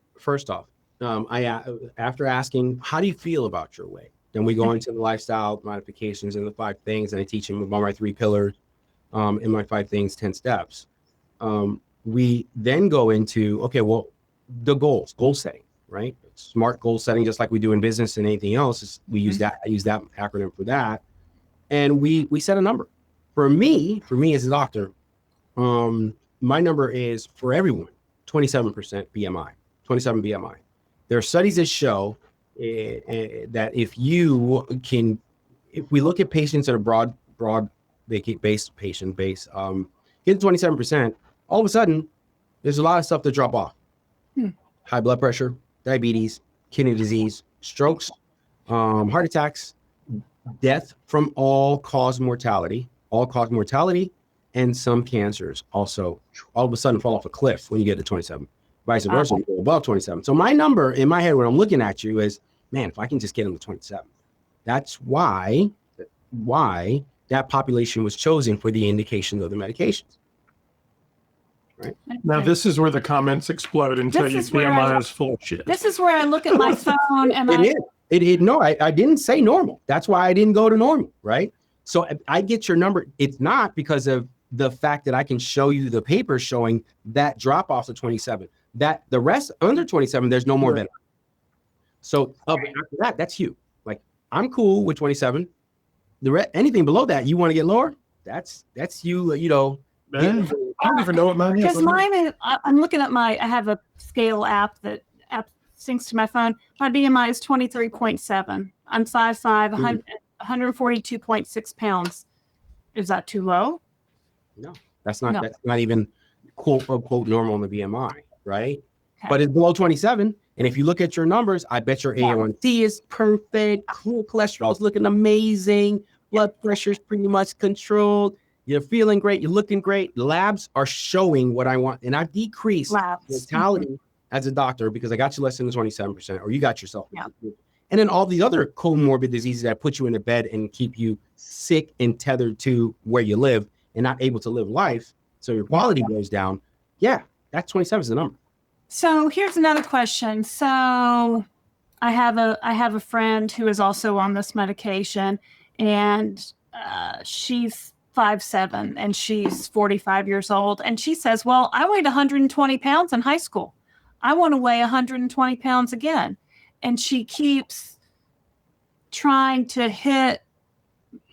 after asking, how do you feel about your weight? Then we go into the lifestyle modifications and the 5 things, and I teach them about my 3 pillars in my 5 things, 10 steps. We then go into, okay, well, the goal setting, right? Smart goal setting, just like we do in business and anything else. I use that acronym for that. And we set a number. For me as a doctor, my number is for everyone, 27% BMI, 27 BMI. There are studies that show that if we look at patients that are broad-based patient base, getting 27%, all of a sudden, there's a lot of stuff that drop off. High blood pressure, diabetes, kidney disease, strokes, heart attacks, death from all-cause mortality, and some cancers also all of a sudden fall off a cliff when you get to 27. Vice versa, you go above 27. So my number in my head when I'm looking at you is, man, if I can just get them to 27. That's why that population was chosen for the indication of the medications. Right. Now, this is where the comments explode and tell you BMI is full of shit. This is where I look at my phone and I didn't say normal. That's why I didn't go to normal, right? So I get your number. It's not because of the fact that I can show you the paper showing that drop off to 27. That the rest under 27, there's no more benefit. So after that, that's you. Like I'm cool with 27. Anything below that, you want to get lower? That's you. Man, I don't even know what mine is. Because mine is, I'm looking at I have a scale app that syncs to my phone. My BMI is 23.7. I'm 5'5", 142.6 pounds. Is that too low? No, that's not even quote unquote normal in the BMI, right? Okay. But it's below 27. And if you look at your numbers, I bet your A1C is perfect. Cholesterol is looking amazing. Blood pressure is pretty much controlled. You're feeling great. You're looking great. Labs are showing what I want. And I've decreased mortality as a doctor because I got you less than the 27%, or you got yourself. Yeah. And then all the other comorbid diseases that put you in the bed and keep you sick and tethered to where you live and not able to live life. So your quality goes down. Yeah, that 27 is the number. So here's another question. So I have a friend who is also on this medication, and she's 5'7", and she's 45 years old. And she says, well, I weighed 120 pounds in high school. I want to weigh 120 pounds again. And she keeps trying to hit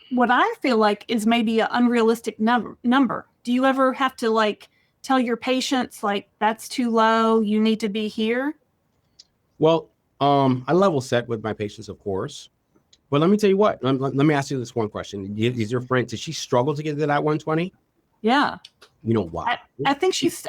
what I feel like is maybe an unrealistic number. Do you ever have to tell your patients that's too low, you need to be here? Well, I level set with my patients, of course. But let me tell you what. Let me ask you this one question. Is your friend, did she struggle to get to that 120? Yeah. You know why? I think she's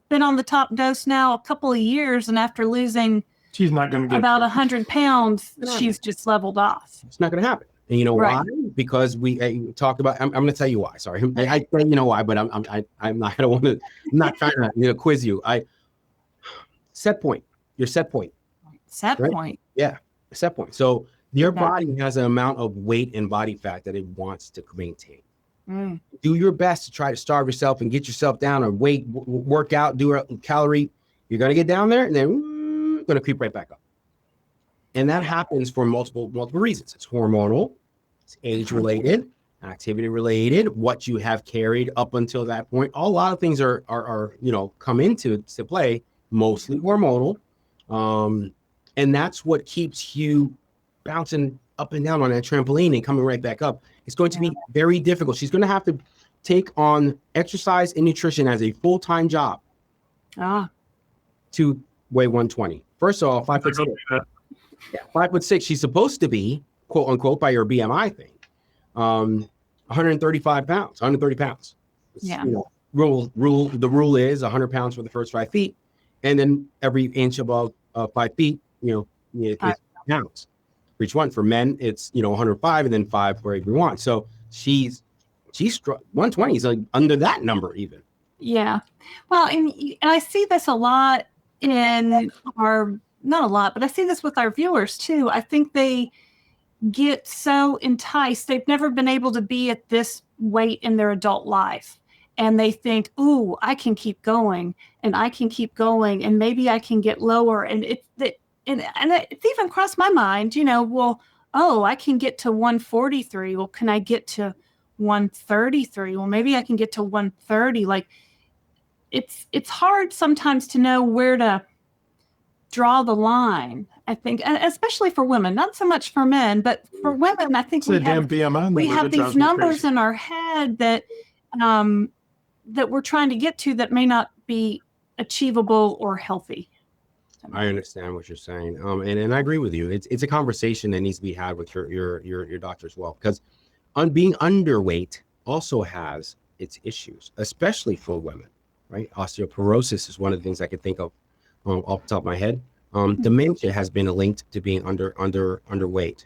been on the top dose now a couple of years, and after losing she's not going to get about 100 pounds, she's just leveled off. It's not going to happen. And you know why? Because we talked about. I'm going to tell you why. Sorry, I you know why, but I'm not. I don't want to. I'm not trying to quiz you. Set point. Your set point. Set point. Yeah, set point. So your body has an amount of weight and body fat that it wants to maintain. Do your best to try to starve yourself and get yourself down, or work out, do a calorie. You're going to get down there, and then going to creep right back up. And that happens for multiple reasons. It's hormonal, it's age-related, activity-related, what you have carried up until that point. A lot of things are come into play, mostly hormonal. And that's what keeps you bouncing up and down on that trampoline and coming right back up. It's going to be very difficult. She's going to have to take on exercise and nutrition as a full-time job to weigh 120. First of all, 5'6". Yeah, 5'6". She's supposed to be, quote unquote, by your BMI thing, 135 pounds, 130 pounds. The rule is 100 pounds for the first 5 feet, and then every inch above 5 feet, it's pounds for each one. For men, it's 105, and then 5 for every one. So she's 120 is like under that number even. Yeah. Well, and I see this a lot in not a lot, but I see this with our viewers too. I think they get so enticed. They've never been able to be at this weight in their adult life. And they think, ooh, I can keep going and I can keep going and maybe I can get lower. And it's even crossed my mind, well, oh, I can get to 143. Well, can I get to 133? Well, maybe I can get to 130. Like it's hard sometimes to know where to draw the line, I think, especially for women, not so much for men, but for women, I think we have these numbers in our head that we're trying to get to that may not be achievable or healthy. I understand what you're saying. And I agree with you. It's a conversation that needs to be had with your doctor as well, because being underweight also has its issues, especially for women, right? Osteoporosis is one of the things I could think of off the top of my head. Dementia has been linked to being underweight,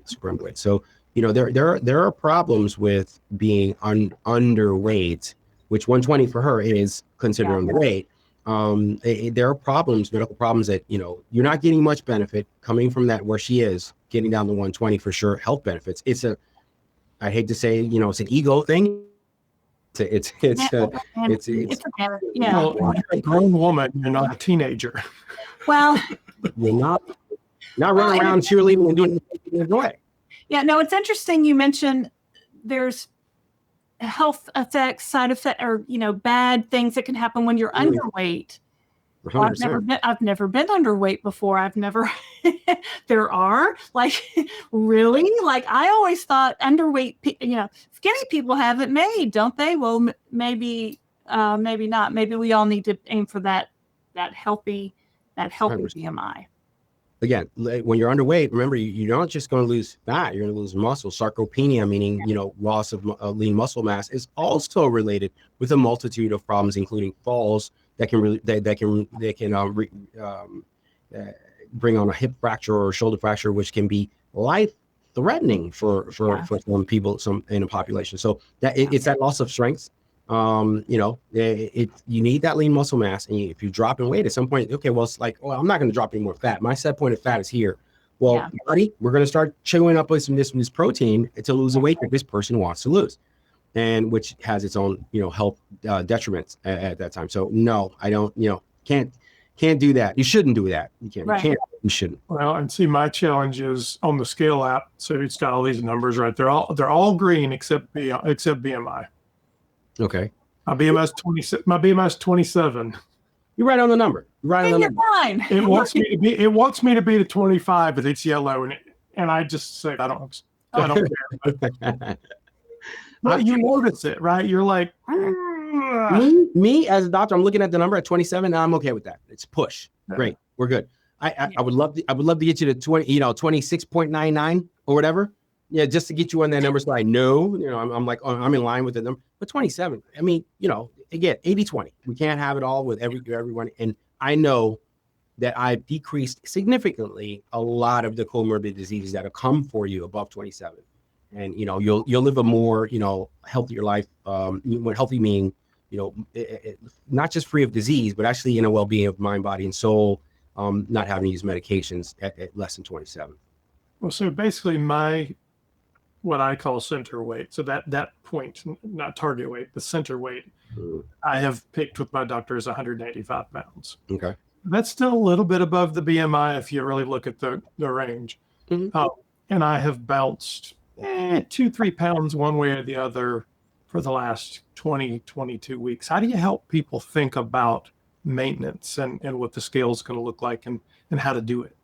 super underweight. So, there are problems with being underweight, which 120 for her is considered underweight. There are medical problems that, you're not getting much benefit coming from that where she is getting down to 120 for sure. Health benefits. I hate to say, it's an ego thing. It's you're a grown woman. You're not a teenager. Well, you're not running around cheerleading and doing it way. Yeah, no, it's interesting. You mentioned there's health effects, side effects, or bad things that can happen when you're underweight. Well, I've never been underweight before. There are really, I always thought underweight, skinny people have it made, don't they? Well, maybe not. Maybe we all need to aim for that healthy 100%. BMI. Again, when you're underweight, remember, you're not just going to lose fat, you're going to lose muscle. Sarcopenia, meaning, loss of lean muscle mass, is also related with a multitude of problems, including falls that can bring on a hip fracture or a shoulder fracture, which can be life-threatening for some people, in a population. So it's that loss of strength. You need that lean muscle mass, and if you drop in weight at some point, okay, well, it's like, well, I'm not going to drop any more fat. My set point of fat is here. Well, buddy, we're going to start chewing up with this protein to lose the weight that this person wants to lose, and which has its own, health detriments at that time. So no, I don't, can't do that. You shouldn't do that. You can't. Right. You shouldn't. Well, and see, my challenge is on the scale app. So it's got all these numbers, right? They're all green except BMI. Okay. My BMI is 27. You're right on the number. You're fine. It wants me to be to 25, but it's yellow, and I just say I don't care. But you notice it, right? You're like, me as a doctor, I'm looking at the number at 27, and I'm okay with that. It's push. Great, we're good. I would love to get you to 26.99 or whatever. Yeah, just to get you on that number, so I know, I'm like, oh, I'm in line with the number. But 27, I mean, again, 80-20. We can't have it all with everyone. And I know that I've decreased significantly a lot of the comorbid diseases that have come for you above 27. And, you'll live a more, healthier life, healthy meaning, not just free of disease, but actually in a well-being of mind, body, and soul, not having to use medications at less than 27. Well, so basically what I call center weight. So that point, not target weight, the center weight, I have picked with my doctor is 185 pounds. Okay. That's still a little bit above the BMI if you really look at the range. Mm-hmm. And I have bounced 2-3 pounds one way or the other for the last 22 weeks. How do you help people think about maintenance and what the scale is going to look like and how to do it?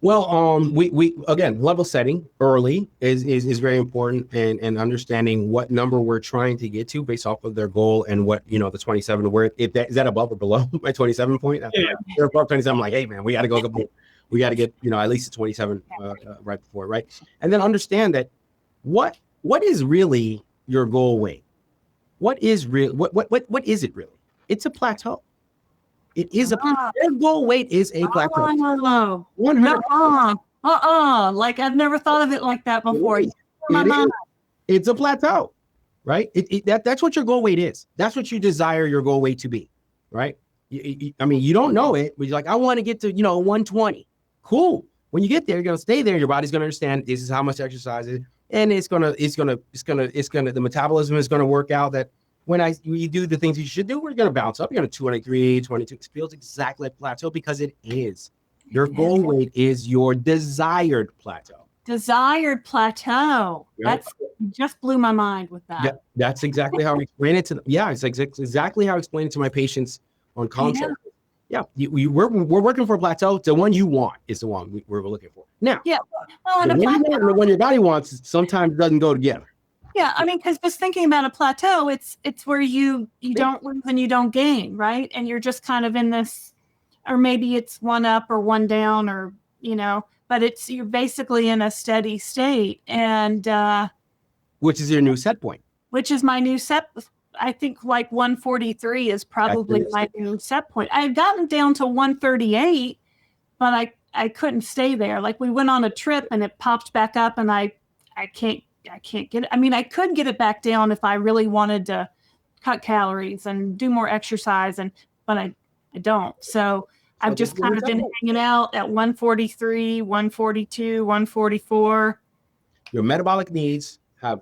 Well, we again, level setting early is very important, and understanding what number we're trying to get to based off of their goal, and what, the 27, where is that above or below my 27 point? Yeah. They're above 27. I'm like, hey man, we got to go. We got to get, at least a 27 right before, right? And then understand that what is really your goal weight. what is real? What is it really? It's a plateau. It is their goal weight is a plateau. Oh, 100. Like I've never thought of it like that before. It's a plateau, right? That's what your goal weight is. That's what you desire your goal weight to be, right? I mean, you don't know it, but you're like, I want to get to 120. Cool. When you get there, you're gonna stay there. Your body's gonna understand this is how much exercise is, and the metabolism is gonna work out that when you do the things you should do, we're gonna bounce up. You're gonna 23, 22. It feels exactly like plateau because it is. Your goal weight is your desired plateau. Desired plateau. Right? You just blew my mind with that. Yeah, that's exactly how I explain it to them. Yeah, it's exactly how I explain it to my patients on consult. Yeah, we're working for a plateau. The one you want is the one we're looking for. Now, when your body wants, sometimes it doesn't go together. Yeah, I mean, because just thinking about a plateau, it's where you don't lose and you don't gain, right? And you're just kind of in this, or maybe it's one up or one down, or but you're basically in a steady state, and which is your new set point. Which is my new set. I think like 143 is probably my new set point. I had gotten down to 138, but I couldn't stay there. Like we went on a trip and it popped back up, and I can't get it. I mean, I could get it back down if I really wanted to cut calories and do more exercise, but I don't. So I've just kind of been hanging out at 143, 142, 144. Your metabolic needs have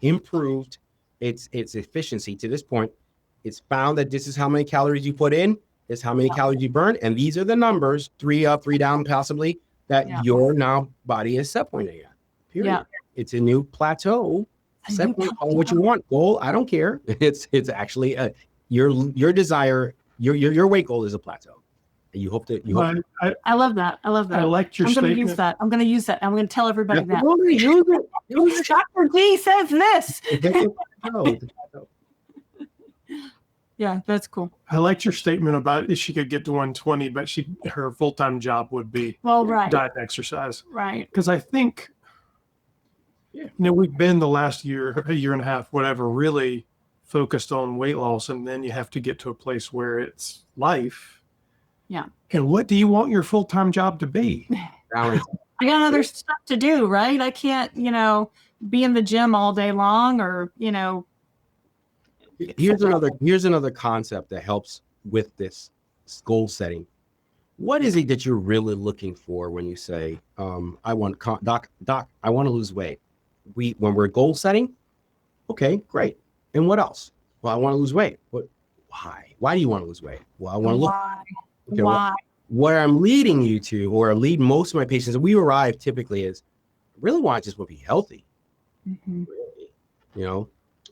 improved its efficiency to this point. It's found that this is how many calories you put in, this is how many calories you burn, and these are the numbers, 3 up, 3 down, possibly, that your now body is set pointing at. Period. Yeah. It's a new plateau. Set point, call what you want. Goal, I don't care. It's actually your desire, your weight goal is a plateau. And you hope that I love that. I like your statement. I'm going to use that. I'm going to tell everybody that. Use it. Dr. D says this. Yeah, that's cool. I liked your statement about if she could get to 120, but her full-time job would be diet and exercise. Right. Because I think, we've been the last year and a half, whatever, really focused on weight loss, and then you have to get to a place where it's life. Yeah. And what do you want your full-time job to be? I got other stuff to do, right? I can't, be in the gym all day long, or, Here's another concept that helps with this goal setting. What is it that you're really looking for when you say, I want I want to lose weight? When we're goal setting, okay, great. And what else? Well, I want to lose weight. Why? Why do you want to lose weight? Well, I want to look. Okay, why? Where I'm leading you to, or lead most of my patients, we arrive typically is, I really want to just be healthy. Mm-hmm. Really,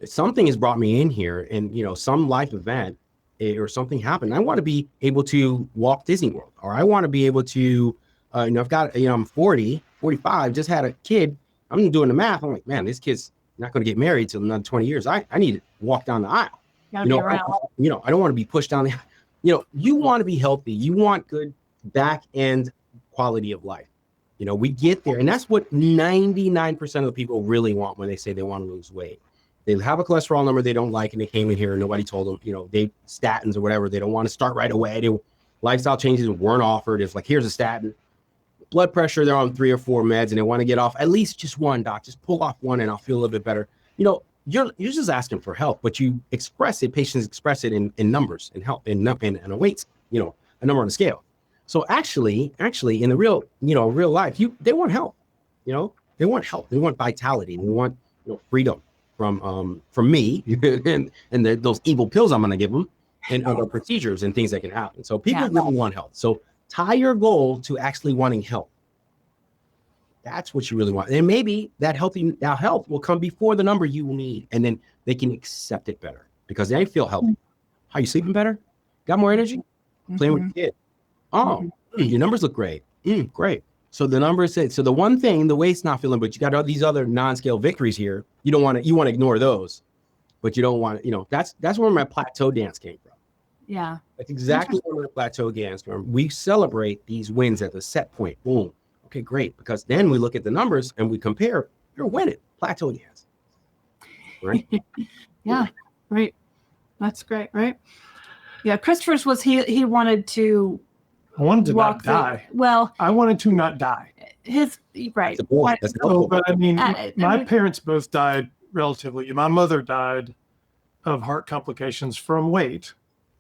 something has brought me in here, and some life event or something happened. I want to be able to walk Disney World, or I want to be able to, I've got, I'm 40, 45, just had a kid. I'm doing the math. I'm like, man, this kid's not going to get married till another 20 years. I need to walk down the aisle. I don't want to be pushed down the aisle. You want to be healthy. You want good back end quality of life. We get there, and that's what 99% of the people really want when they say they want to lose weight. They have a cholesterol number they don't like, and they came in here and nobody told them, they statins or whatever. They don't want to start right away. Lifestyle changes weren't offered. It's like, here's a statin. Blood pressure, they're on 3 or 4 meds, and they want to get off at least just one, doc. Just pull off one, and I'll feel a little bit better. You're just asking for help, but you express it. Patients express it in numbers and help in a weight, a number on the scale. So actually, in the real life, they want help. They want help. They want vitality. They want freedom from me and those evil pills I'm going to give them, and other procedures and things that can happen. So people really want help. So tie your goal to actually wanting help. That's what you really want. And maybe that health will come before the number you will need. And then they can accept it better because they feel healthy. Are you sleeping better? Got more energy? Playing with your kid. Oh, your numbers look great. Great. So the numbers say, so the one thing, the weight's not feeling, but you got all these other non-scale victories here. You want to ignore those, but you don't want to, that's where my plateau dance came from. Yeah. That's exactly where my plateau dance came from. We celebrate these wins at the set point. Boom. Okay, great. Because then we look at the numbers and we compare. You're winning. Plateau dance. Right? Yeah. Right. That's great. Right. Yeah. Christopher's was he wanted to I wanted to walk not die. Well, I wanted to not die. his right. That's a boy. That's Oh, helpful. but I mean, I my mean- parents both died relatively. My mother died of heart complications from weight.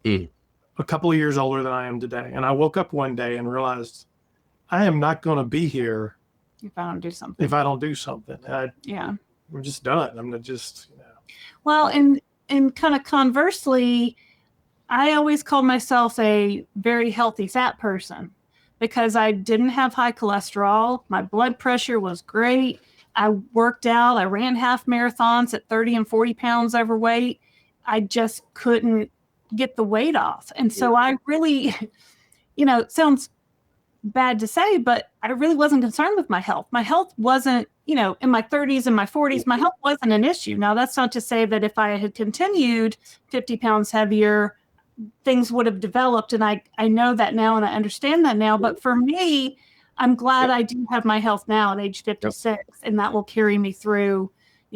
Mm. A couple of years older than I am today. And I woke up one day and realized I am not going to be here If I don't do something. if I don't do something. Yeah. I'm just done. I'm not just, Well, and kind of conversely, I always called myself a very healthy fat person because I didn't have high cholesterol. My blood pressure was great. I worked out. I ran half marathons at 30 and 40 pounds overweight. I just couldn't get the weight off. And so I really, it sounds bad to say, but I really wasn't concerned with my health. My health wasn't, in my 30s and my 40s, my health wasn't an issue. Now, that's not to say that if I had continued 50 pounds heavier, things would have developed. And I know that now and I understand that now. But for me, I'm glad I do have my health now at age 56, and that will carry me through.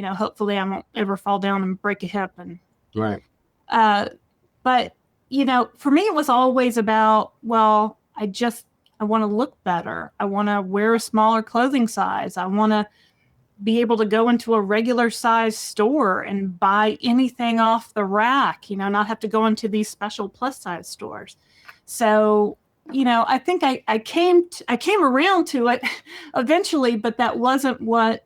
Hopefully I won't ever fall down and break a hip. And Right. but for me, it was always about, well, I want to look better. I want to wear a smaller clothing size. I want to be able to go into a regular size store and buy anything off the rack, not have to go into these special plus size stores. So, I think I came around to it eventually, but that wasn't what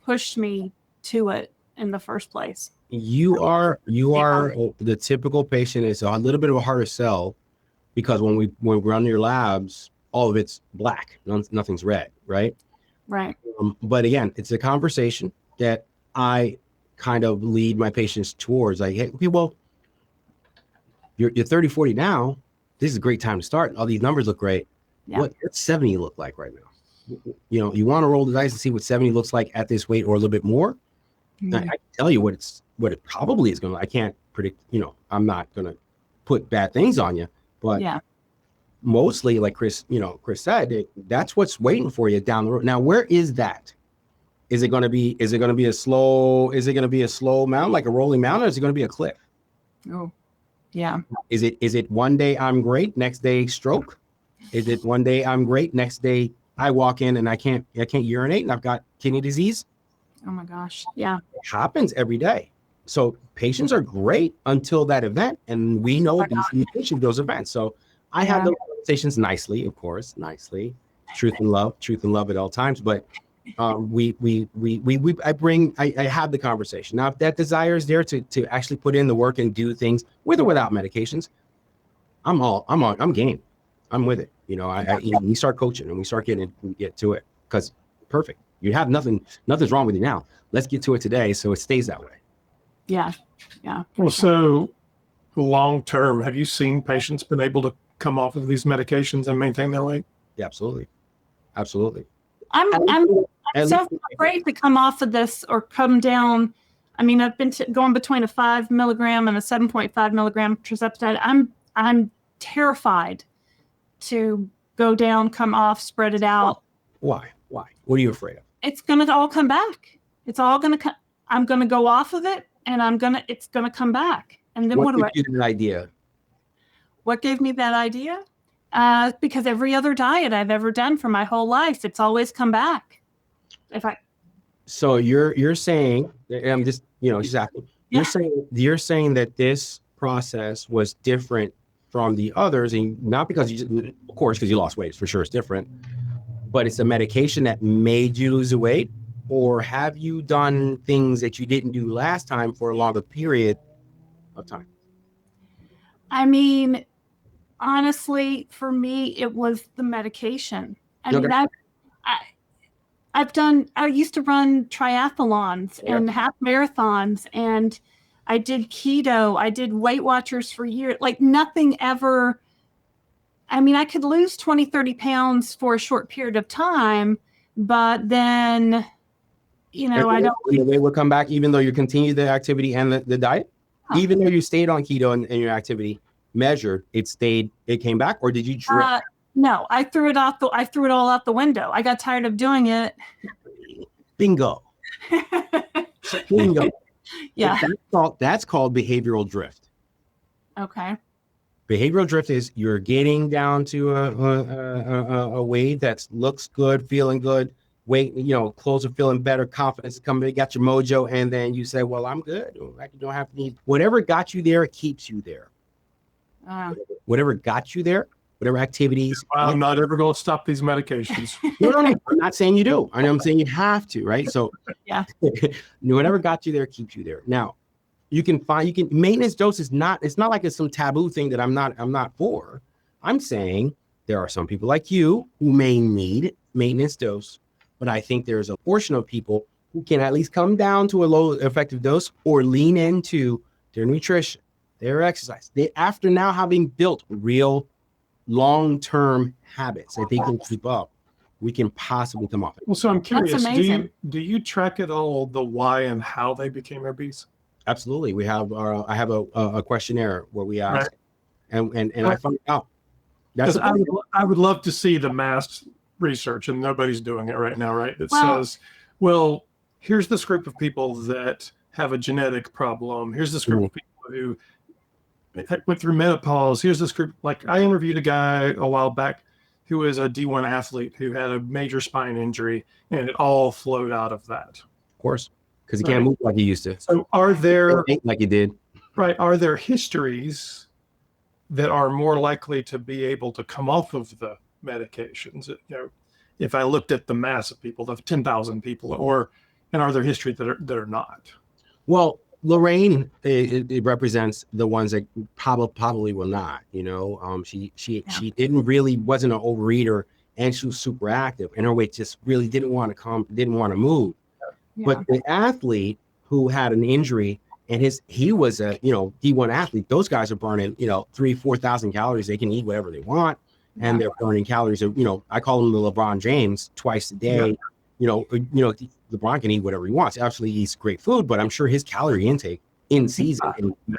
pushed me to it in the first place. You are the typical patient is a little bit of a harder sell because when we run your labs, all of it's black, nothing's red, right? Right. But again, it's a conversation that I kind of lead my patients towards. Like, hey, okay, well, you're 30, 40 now. This is a great time to start. All these numbers look great. Yeah. What's 70 look like right now? You want to roll the dice and see what 70 looks like at this weight or a little bit more. Mm-hmm. I can tell you what it probably is going to. I can't predict. I'm not going to put bad things on you, but Yeah. mostly, like Chris said, that's what's waiting for you down the road. Now, where is that? Is it going to be a slow mountain, like a rolling mountain, or is it going to be a cliff? Oh, yeah. Is it one day I'm great, next day stroke? Is it one day I'm great, next day I walk in and I can't urinate and I've got kidney disease? Oh my gosh. Yeah. It happens every day. So patients are great until that event, and we know these those events. So I have those conversations nicely, of course, truth and love at all times. But I have the conversation. Now, if that desire is there to actually put in the work and do things with or without medications, I'm game. I'm with it. We start coaching and we get to it because perfect. You have nothing's wrong with you now. Let's get to it today so it stays that way. Yeah. Yeah. Well, so long term, have you seen patients been able to come off of these medications and maintain their weight? Yeah, absolutely. I'm so afraid to come off of this or come down. I mean, I've been going between a 5 milligram and a 7.5 milligram tirzepatide. I'm terrified to go down, come off, spread it out. Why? What are you afraid of? It's going to all come back. It's all going to I'm going to go off of it, and it's going to come back. And then what gave you that idea? What gave me that idea? Because every other diet I've ever done for my whole life, it's always come back. So you're saying, I'm just asking. Yeah. You're saying that this process was different from the others, and not because of course, because you lost weight, for sure it's different, but it's a medication that made you lose the weight, or have you done things that you didn't do last time for a longer period of time? I mean, honestly, for me, it was the medication. I used to run triathlons and half marathons, and I did keto. I did Weight Watchers for years. Like nothing ever. I mean, I could lose 20, 30 pounds for a short period of time, but then, I don't. The weight will come back even though you continue the activity and the diet? Even though you stayed on keto and your activity measured, it came back, or did you drip? No, I threw it all out the window. I got tired of doing it. Bingo. Bingo. Yeah. That's called behavioral drift. Okay. Behavioral drift is you're getting down to a weight that looks good, feeling good, weight, clothes are feeling better, confidence is coming, you got your mojo, and then you say, well, I'm good. I don't have to need whatever got you there, it keeps you there. Whatever got you there, whatever activities. I'm not ever going to stop these medications. No, I'm not saying you do. I'm saying you have to, right? So Yeah. whatever got you there keeps you there. Now, maintenance dose is not, it's not like it's some taboo thing that I'm not for. I'm saying there are some people like you who may need maintenance dose, but I think there's a portion of people who can at least come down to a low effective dose or lean into their nutrition, their exercise. After now having built real long-term habits that they can keep up, we can possibly come off it. Well, so I'm curious, That's amazing. do you track at all the why and how they became obese? Absolutely. We have I have a questionnaire where we ask, and I find out. That's I would love to see the mass research, and nobody's doing it right now, right? That says, well, here's this group of people that have a genetic problem. Here's this group of people who went through menopause. Here's this group. Like, I interviewed a guy a while back who is a D1 athlete who had a major spine injury, and it all flowed out of that. Of course, because he can't move like he used to. So are there like he did? Right. Are there histories that are more likely to be able to come off of the medications? If I looked at the mass of people, the 10,000 people, and are there histories that are not? Well, Lorraine, it represents the ones that probably will not. She wasn't an overeater, and she was super active, and her weight just really didn't want to move. Yeah. But the athlete who had an injury and he was a D1 athlete, those guys are burning 3,000-4,000 calories. They can eat whatever they want, and they're burning calories. I call them the LeBron James twice a day. Yeah. LeBron can eat whatever he wants. Actually, he eats great food, but I'm sure his calorie intake in season is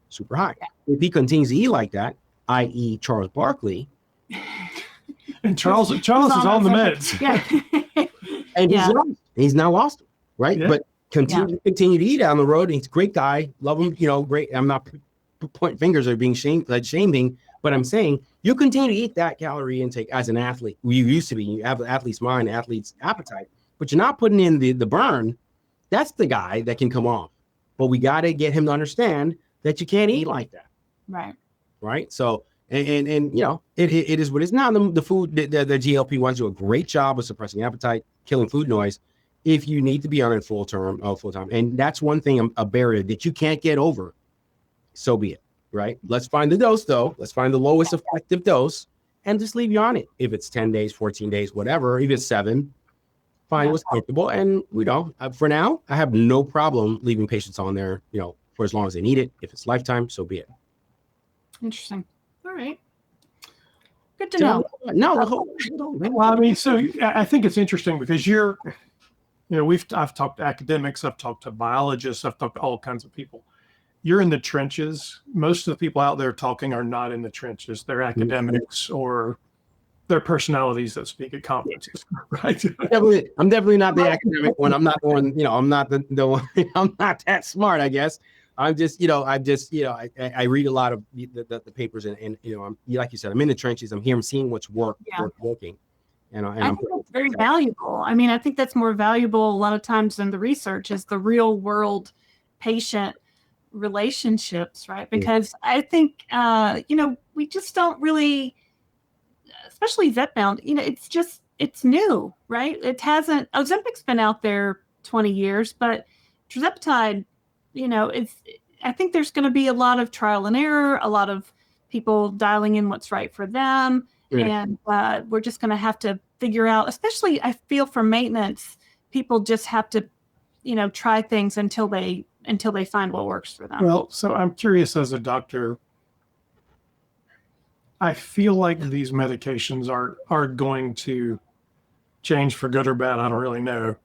super high. If he continues to eat like that, i.e. Charles Barkley. And Charles is on the meds. Yeah. And he's now lost him, right? Yeah. But continue to eat down the road. And he's a great guy. Love him, great. I'm not pointing fingers or being shaming, but I'm saying you continue to eat that calorie intake as an athlete. You used to be. You have the athlete's mind, athlete's appetite. But you're not putting in the burn. That's the guy that can come off. But we got to get him to understand that you can't eat like that. Right. So, and it is what it is. Now the food, the GLP-1s do a great job of suppressing appetite, killing food noise. If you need to be on it full time. And that's one thing, a barrier that you can't get over. So be it. Right. Let's find the dose though. Let's find the lowest effective dose and just leave you on it. If it's 10 days, 14 days, whatever, if it's 7, find what's comfortable. And for now, I have no problem leaving patients on there, for as long as they need it. If it's lifetime, so be it. Interesting. All right. Good to know. Well, I mean, so I think it's interesting because I've talked to academics, I've talked to biologists, I've talked to all kinds of people. You're in the trenches. Most of the people out there talking are not in the trenches. They're academics or their personalities that speak at conferences, right? I'm definitely not the academic one. I'm not one, I'm not the one. I'm not that smart, I guess. I'm just, I read a lot of the papers and I'm, like you said, I'm in the trenches. I'm here. I'm seeing what's working. And I think that's very valuable. I mean, I think that's more valuable a lot of times than the research is the real world patient relationships, right? Because I think, we just don't really, especially Zepbound, it's new, right? Ozempic's been out there 20 years, but tirzepatide, I think there's going to be a lot of trial and error, a lot of people dialing in what's right for them. Yeah. And we're just going to have to figure out, especially I feel for maintenance, people just have to, try things until they find what works for them. Well, so I'm curious as a doctor, I feel like these medications are going to change for good or bad. I don't really know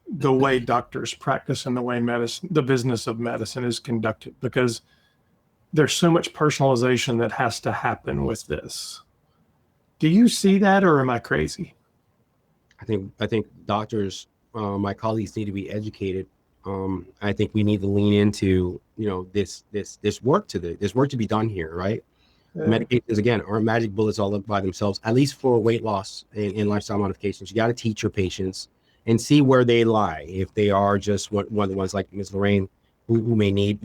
the way doctors practice and the way the business of medicine is conducted, because there's so much personalization that has to happen with this. Do you see that, or am I crazy? I think doctors, my colleagues, need to be educated I think we need to lean into, this work there's work to be done here, right? Medications, again, aren't magic bullets all by themselves, at least for weight loss and lifestyle modifications. You got to teach your patients and see where they lie. If they are just one of the ones like Ms. Lorraine, who may need,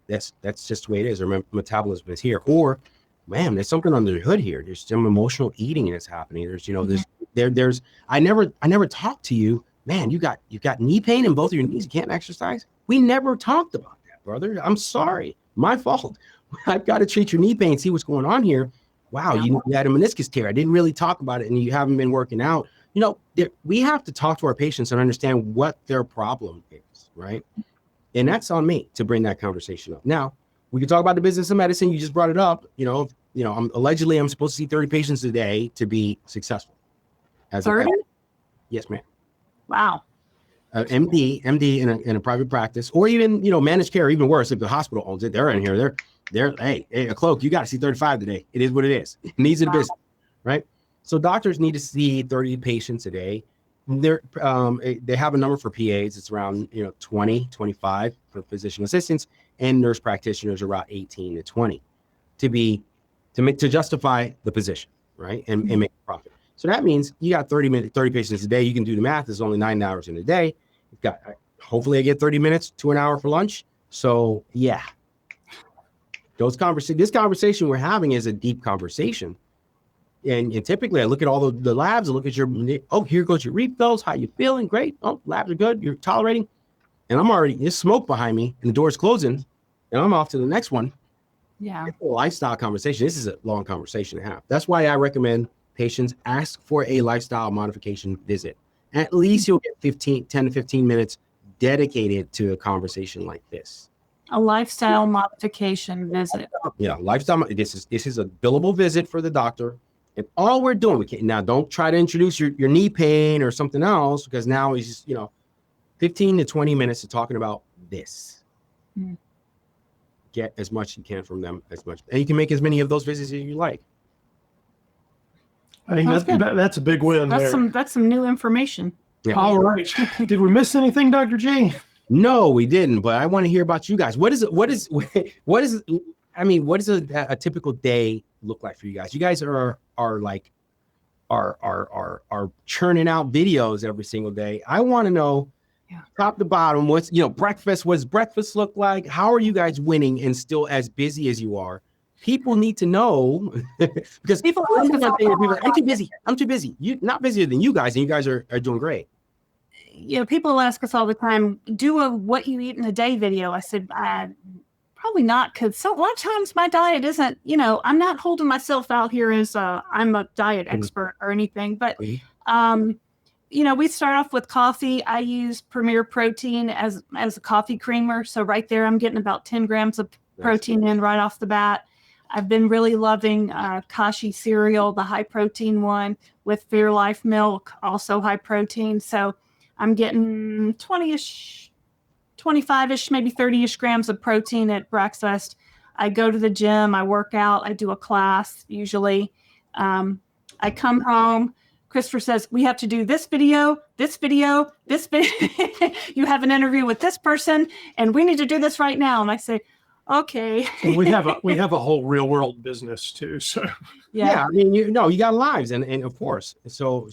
that's just the way it is. Or metabolism is here. Or, man, there's something under the hood here. There's some emotional eating that's happening. There's, there's I never talked to you. Man, you got knee pain in both of your knees. You can't exercise. We never talked about that, brother. I'm sorry. My fault. I've got to treat your knee pain, see what's going on here. Wow, you had a meniscus tear. I didn't really talk about it, and you haven't been working out. We have to talk to our patients and understand what their problem is, right? And that's on me to bring that conversation up. Now, we can talk about the business of medicine. You just brought it up. I'm supposed to see 30 patients a day to be successful. 30? Yes, ma'am. Wow. MD in a private practice, or even, managed care, even worse, if the hospital owns it, they're in here. Hey, Acloque, you got to see 35 today. It is what it is. It needs a business, right? So doctors need to see 30 patients a day. They have a number for PAs. It's around 20, 25 for physician assistants, and nurse practitioners around 18 to 20 to justify the position, right? And make a profit. So that means you got 30 patients a day. You can do the math. It's only 9 hours in a day. You've got, hopefully I get 30 minutes to an hour for lunch. So yeah, this conversation we're having is a deep conversation. And typically I look at all the labs, I look at here goes your refills. How you feeling? Great. Oh, labs are good. You're tolerating. And there's smoke behind me and the door's closing and I'm off to the next one. Yeah. It's a lifestyle conversation. This is a long conversation to have. That's why I recommend patients ask for a lifestyle modification visit. At least you'll get 10 to 15 minutes dedicated to a conversation like this. A lifestyle modification visit. Yeah, lifestyle. This is a billable visit for the doctor. And all we're doing, now don't try to introduce your knee pain or something else, because now it's just, 15 to 20 minutes of talking about this. Get as much as you can from them, and you can make as many of those visits as you like. I think that's a big win. That's some new information. Yeah. All right. Did we miss anything, Dr. G? No, we didn't. But I want to hear about you guys. What is a typical day look like for you guys? You guys are churning out videos every single day. I want to know top to bottom, what's breakfast? What does breakfast look like? How are you guys winning and still as busy as you are? People need to know because I'm too busy. I'm too busy. You're not busier than you guys, and you guys are doing great. People ask us all the time, do a what you eat in a day video. I said, probably not, because a lot of times my diet isn't, I'm not holding myself out here as I'm a diet expert or anything. But, we start off with coffee. I use Premier Protein as a coffee creamer. So right there, I'm getting about 10 grams of protein in right off the bat. I've been really loving Kashi cereal, the high protein one with Fairlife milk, also high protein. So I'm getting 20-ish, 25-ish, maybe 30-ish grams of protein at breakfast. I go to the gym, I work out, I do a class usually. I come home. Christopher says, we have to do this video. You have an interview with this person and we need to do this right now. And I say, okay. And we have a whole real world business too. So yeah, I mean, you got lives and of course. So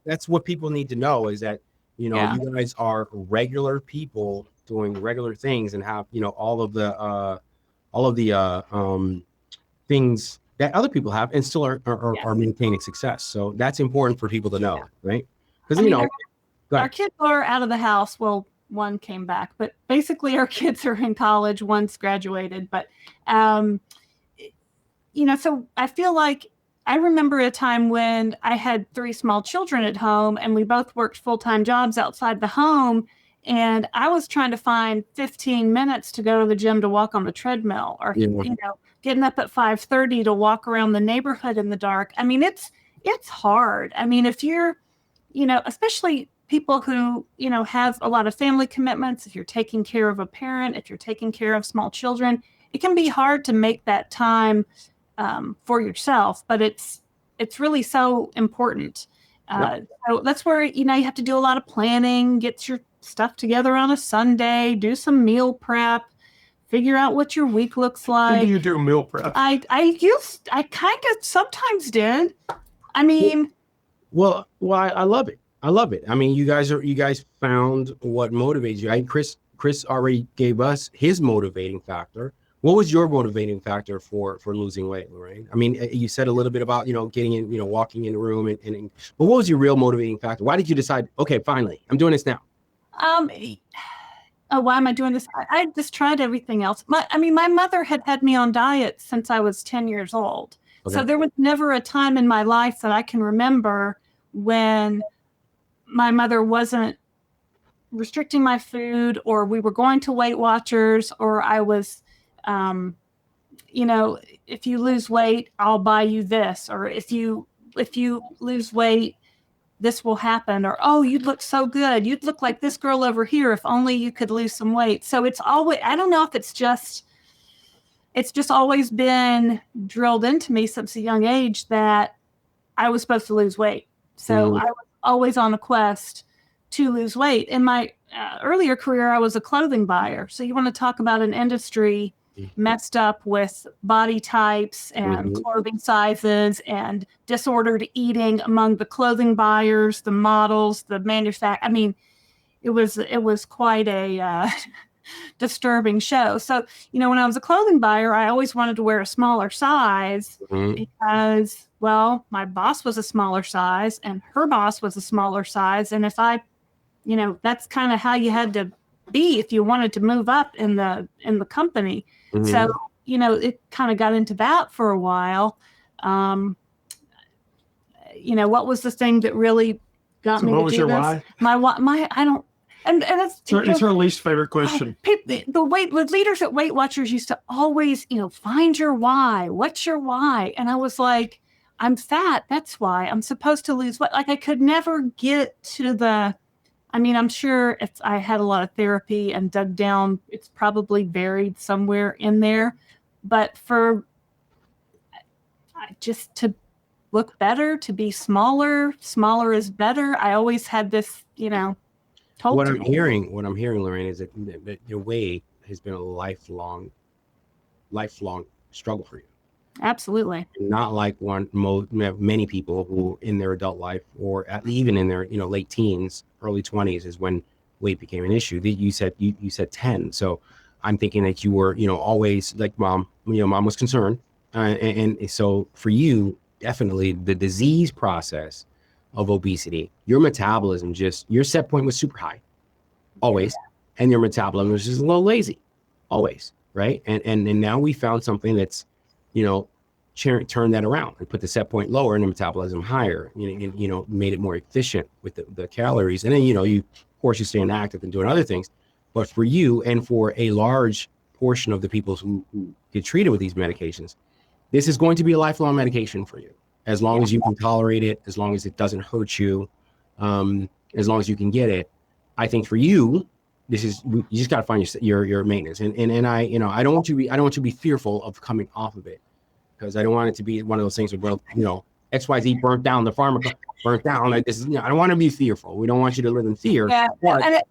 that's what people need to know is that, you guys are regular people doing regular things and have, all of the things that other people have and still are maintaining success. So that's important for people to know, right? Because, our kids are out of the house. Well, one came back, but basically our kids are in college. One's graduated, but, so I feel like I remember a time when I had 3 small children at home and we both worked full-time jobs outside the home. And I was trying to find 15 minutes to go to the gym to walk on the treadmill or, getting up at 5:30 to walk around the neighborhood in the dark. I mean, it's hard. I mean, if you're, especially people who, have a lot of family commitments, if you're taking care of a parent, if you're taking care of small children, it can be hard to make that time for yourself, but it's really so important. So that's where, you have to do a lot of planning, get your stuff together on a Sunday, do some meal prep, figure out what your week looks When do like. you do meal prep? I kind of sometimes did. I mean, Well, I love it. I love it. I mean, you guys found what motivates you. Chris already gave us his motivating factor. What was your motivating factor for losing weight, Lorraine? I mean, you said a little bit about, getting in, walking in the room but what was your real motivating factor? Why did you decide, okay, finally, I'm doing this now? why am I doing this? I just tried everything else. My mother had me on diet since I was 10 years old. Okay. So there was never a time in my life that I can remember when my mother wasn't restricting my food, or we were going to Weight Watchers, or I was, if you lose weight, I'll buy you this, or if you lose weight, this will happen, or, oh, you'd look so good. You'd look like this girl over here if only you could lose some weight. So it's always, I don't know if it's just always been drilled into me since a young age that I was supposed to lose weight. So I was always on a quest to lose weight. In my earlier career, I was a clothing buyer. So you want to talk about an industry messed up with body types and clothing sizes and disordered eating among the clothing buyers, the models, the manufacturers. I mean, it was quite a disturbing show. So, when I was a clothing buyer, I always wanted to wear a smaller size because, well, my boss was a smaller size and her boss was a smaller size. And if I, that's kind of how you had to be if you wanted to move up in the company. So, it kind of got into that for a while. What was the thing that really got me to do this? What was your why? I don't, and It's her least favorite question. The leaders at Weight Watchers used to always, find your why. What's your why? And I was like, I'm fat. That's why I'm supposed to lose weight. Like I could never get to I'm sure if I had a lot of therapy and dug down, it's probably buried somewhere in there. But for just to look better, to be smaller is better. I always had this, told What to I'm me. hearing, Lorraine, is that your weight has been a lifelong struggle for you. Absolutely. Not like many people who in their adult life or even in their late teens, early 20s is when weight became an issue. You said 10, so I'm thinking that you were always like mom. Mom was concerned, and so for you, definitely the disease process of obesity, your metabolism, your set point was super high, always, and your metabolism was just a little lazy, always, right? And now we found something that's turn that around and put the set point lower and the metabolism higher, made it more efficient with the calories. And then, you of course, you're staying active and doing other things. But for you and for a large portion of the people who get treated with these medications, this is going to be a lifelong medication for you. As long as you can tolerate it, as long as it doesn't hurt you, as long as you can get it. I think for you, you just got to find your maintenance. And I don't want you to be fearful of coming off of it, because I don't want it to be one of those things where, XYZ burnt down, the farmer burnt down. Like this is, I don't want to be fearful. We don't want you to live in fear. Yeah. But, I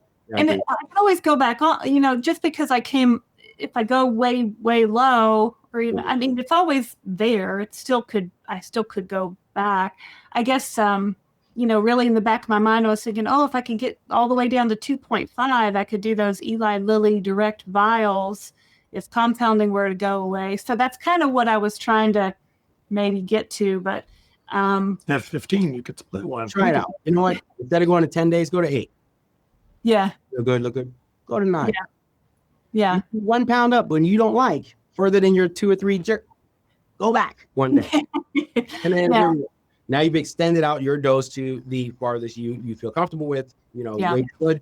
can always go back on, just because if I go way, way low, or even, it's always there. I still could go back. I guess, really in the back of my mind, I was thinking, if I can get all the way down to 2.5, I could do those Eli Lilly direct vials if compounding were to go away. So that's kind of what I was trying to maybe get to. But At 15, you could split one. try it out. You know what? Instead of going to 10 days, go to 8. yeah, Look good. Go to 9. yeah. 1 pound up when you don't like further than your 2 or 3 go back one day. And then now you've extended out your dose to the farthest you feel comfortable with. Weight's good,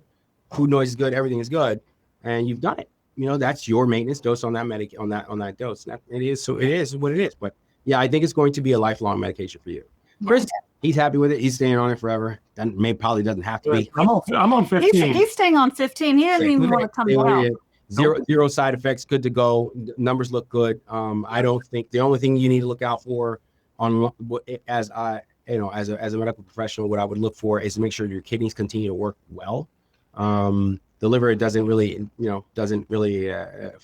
food noise is good, everything is good, and you've done it. That's your maintenance dose on that on that dose. It is what it is. But yeah, I think it's going to be a lifelong medication for you. Chris, he's happy with it. He's staying on it forever. And probably doesn't have to be. I'm on 15. He's staying on 15. He doesn't even want to come down. Zero side effects, good to go. Numbers look good. I don't think the only thing you need to look out for as as a medical professional, what I would look for is to make sure your kidneys continue to work well. The liver doesn't really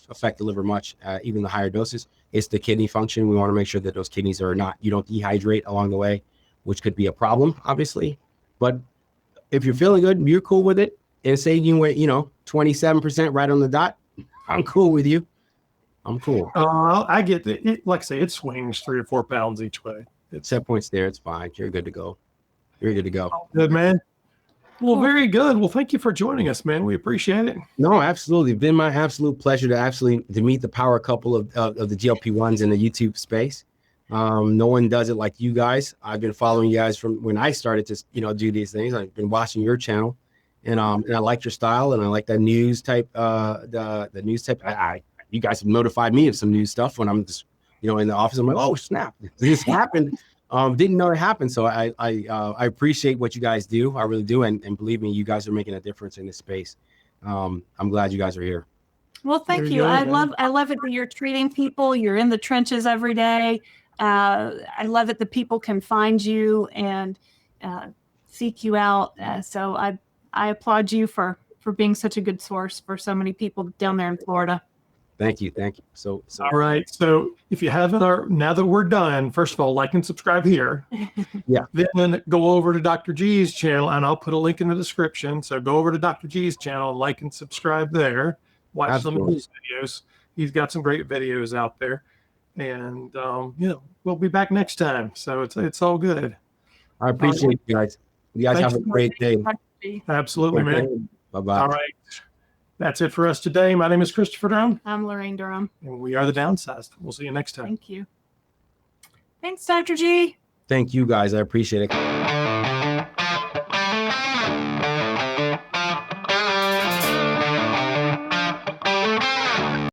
affect the liver much, even the higher doses. It's the kidney function. We want to make sure that those kidneys you don't dehydrate along the way, which could be a problem, obviously. But if you're feeling good, you're cool with it, and say you went, 27% right on the dot, I'm cool with you. I'm cool. I get it. Like I say, it swings 3 or 4 pounds each way. Set points there. It's fine. You're good to go. You're good to go. Good, man. Well, very good. Well, thank you for joining us, man. We appreciate it. No, absolutely. It's been my absolute pleasure to meet the power couple of the GLP-1s in the YouTube space. No one does it like you guys. I've been following you guys from when I started to, do these things. I've been watching your channel, and I like your style, and I like that news type, the news type. You guys have notified me of some new stuff when I'm just, in the office. I'm like, oh snap, this happened. Didn't know it happened. So I appreciate what you guys do. I really do. And believe me, you guys are making a difference in this space. I'm glad you guys are here. Well, thank you. I love it that you're treating people. You're in the trenches every day. I love it that people can find you and seek you out. So I applaud you for being such a good source for so many people down there in Florida. Thank you. So all right. So if you haven't, now that we're done, first of all, like and subscribe here. Yeah. Then go over to Dr. G's channel, and I'll put a link in the description. So go over to Dr. G's channel, like and subscribe there. Watch some of his videos. He's got some great videos out there, and we'll be back next time. So it's all good. I appreciate you guys. You guys have a great day. Absolutely, man. Bye-bye. All right. That's it for us today. My name is Christopher Durham. I'm Lorraine Durham. And we are the Downsized. We'll see you next time. Thank you. Thanks, Dr. G. Thank you, guys. I appreciate it.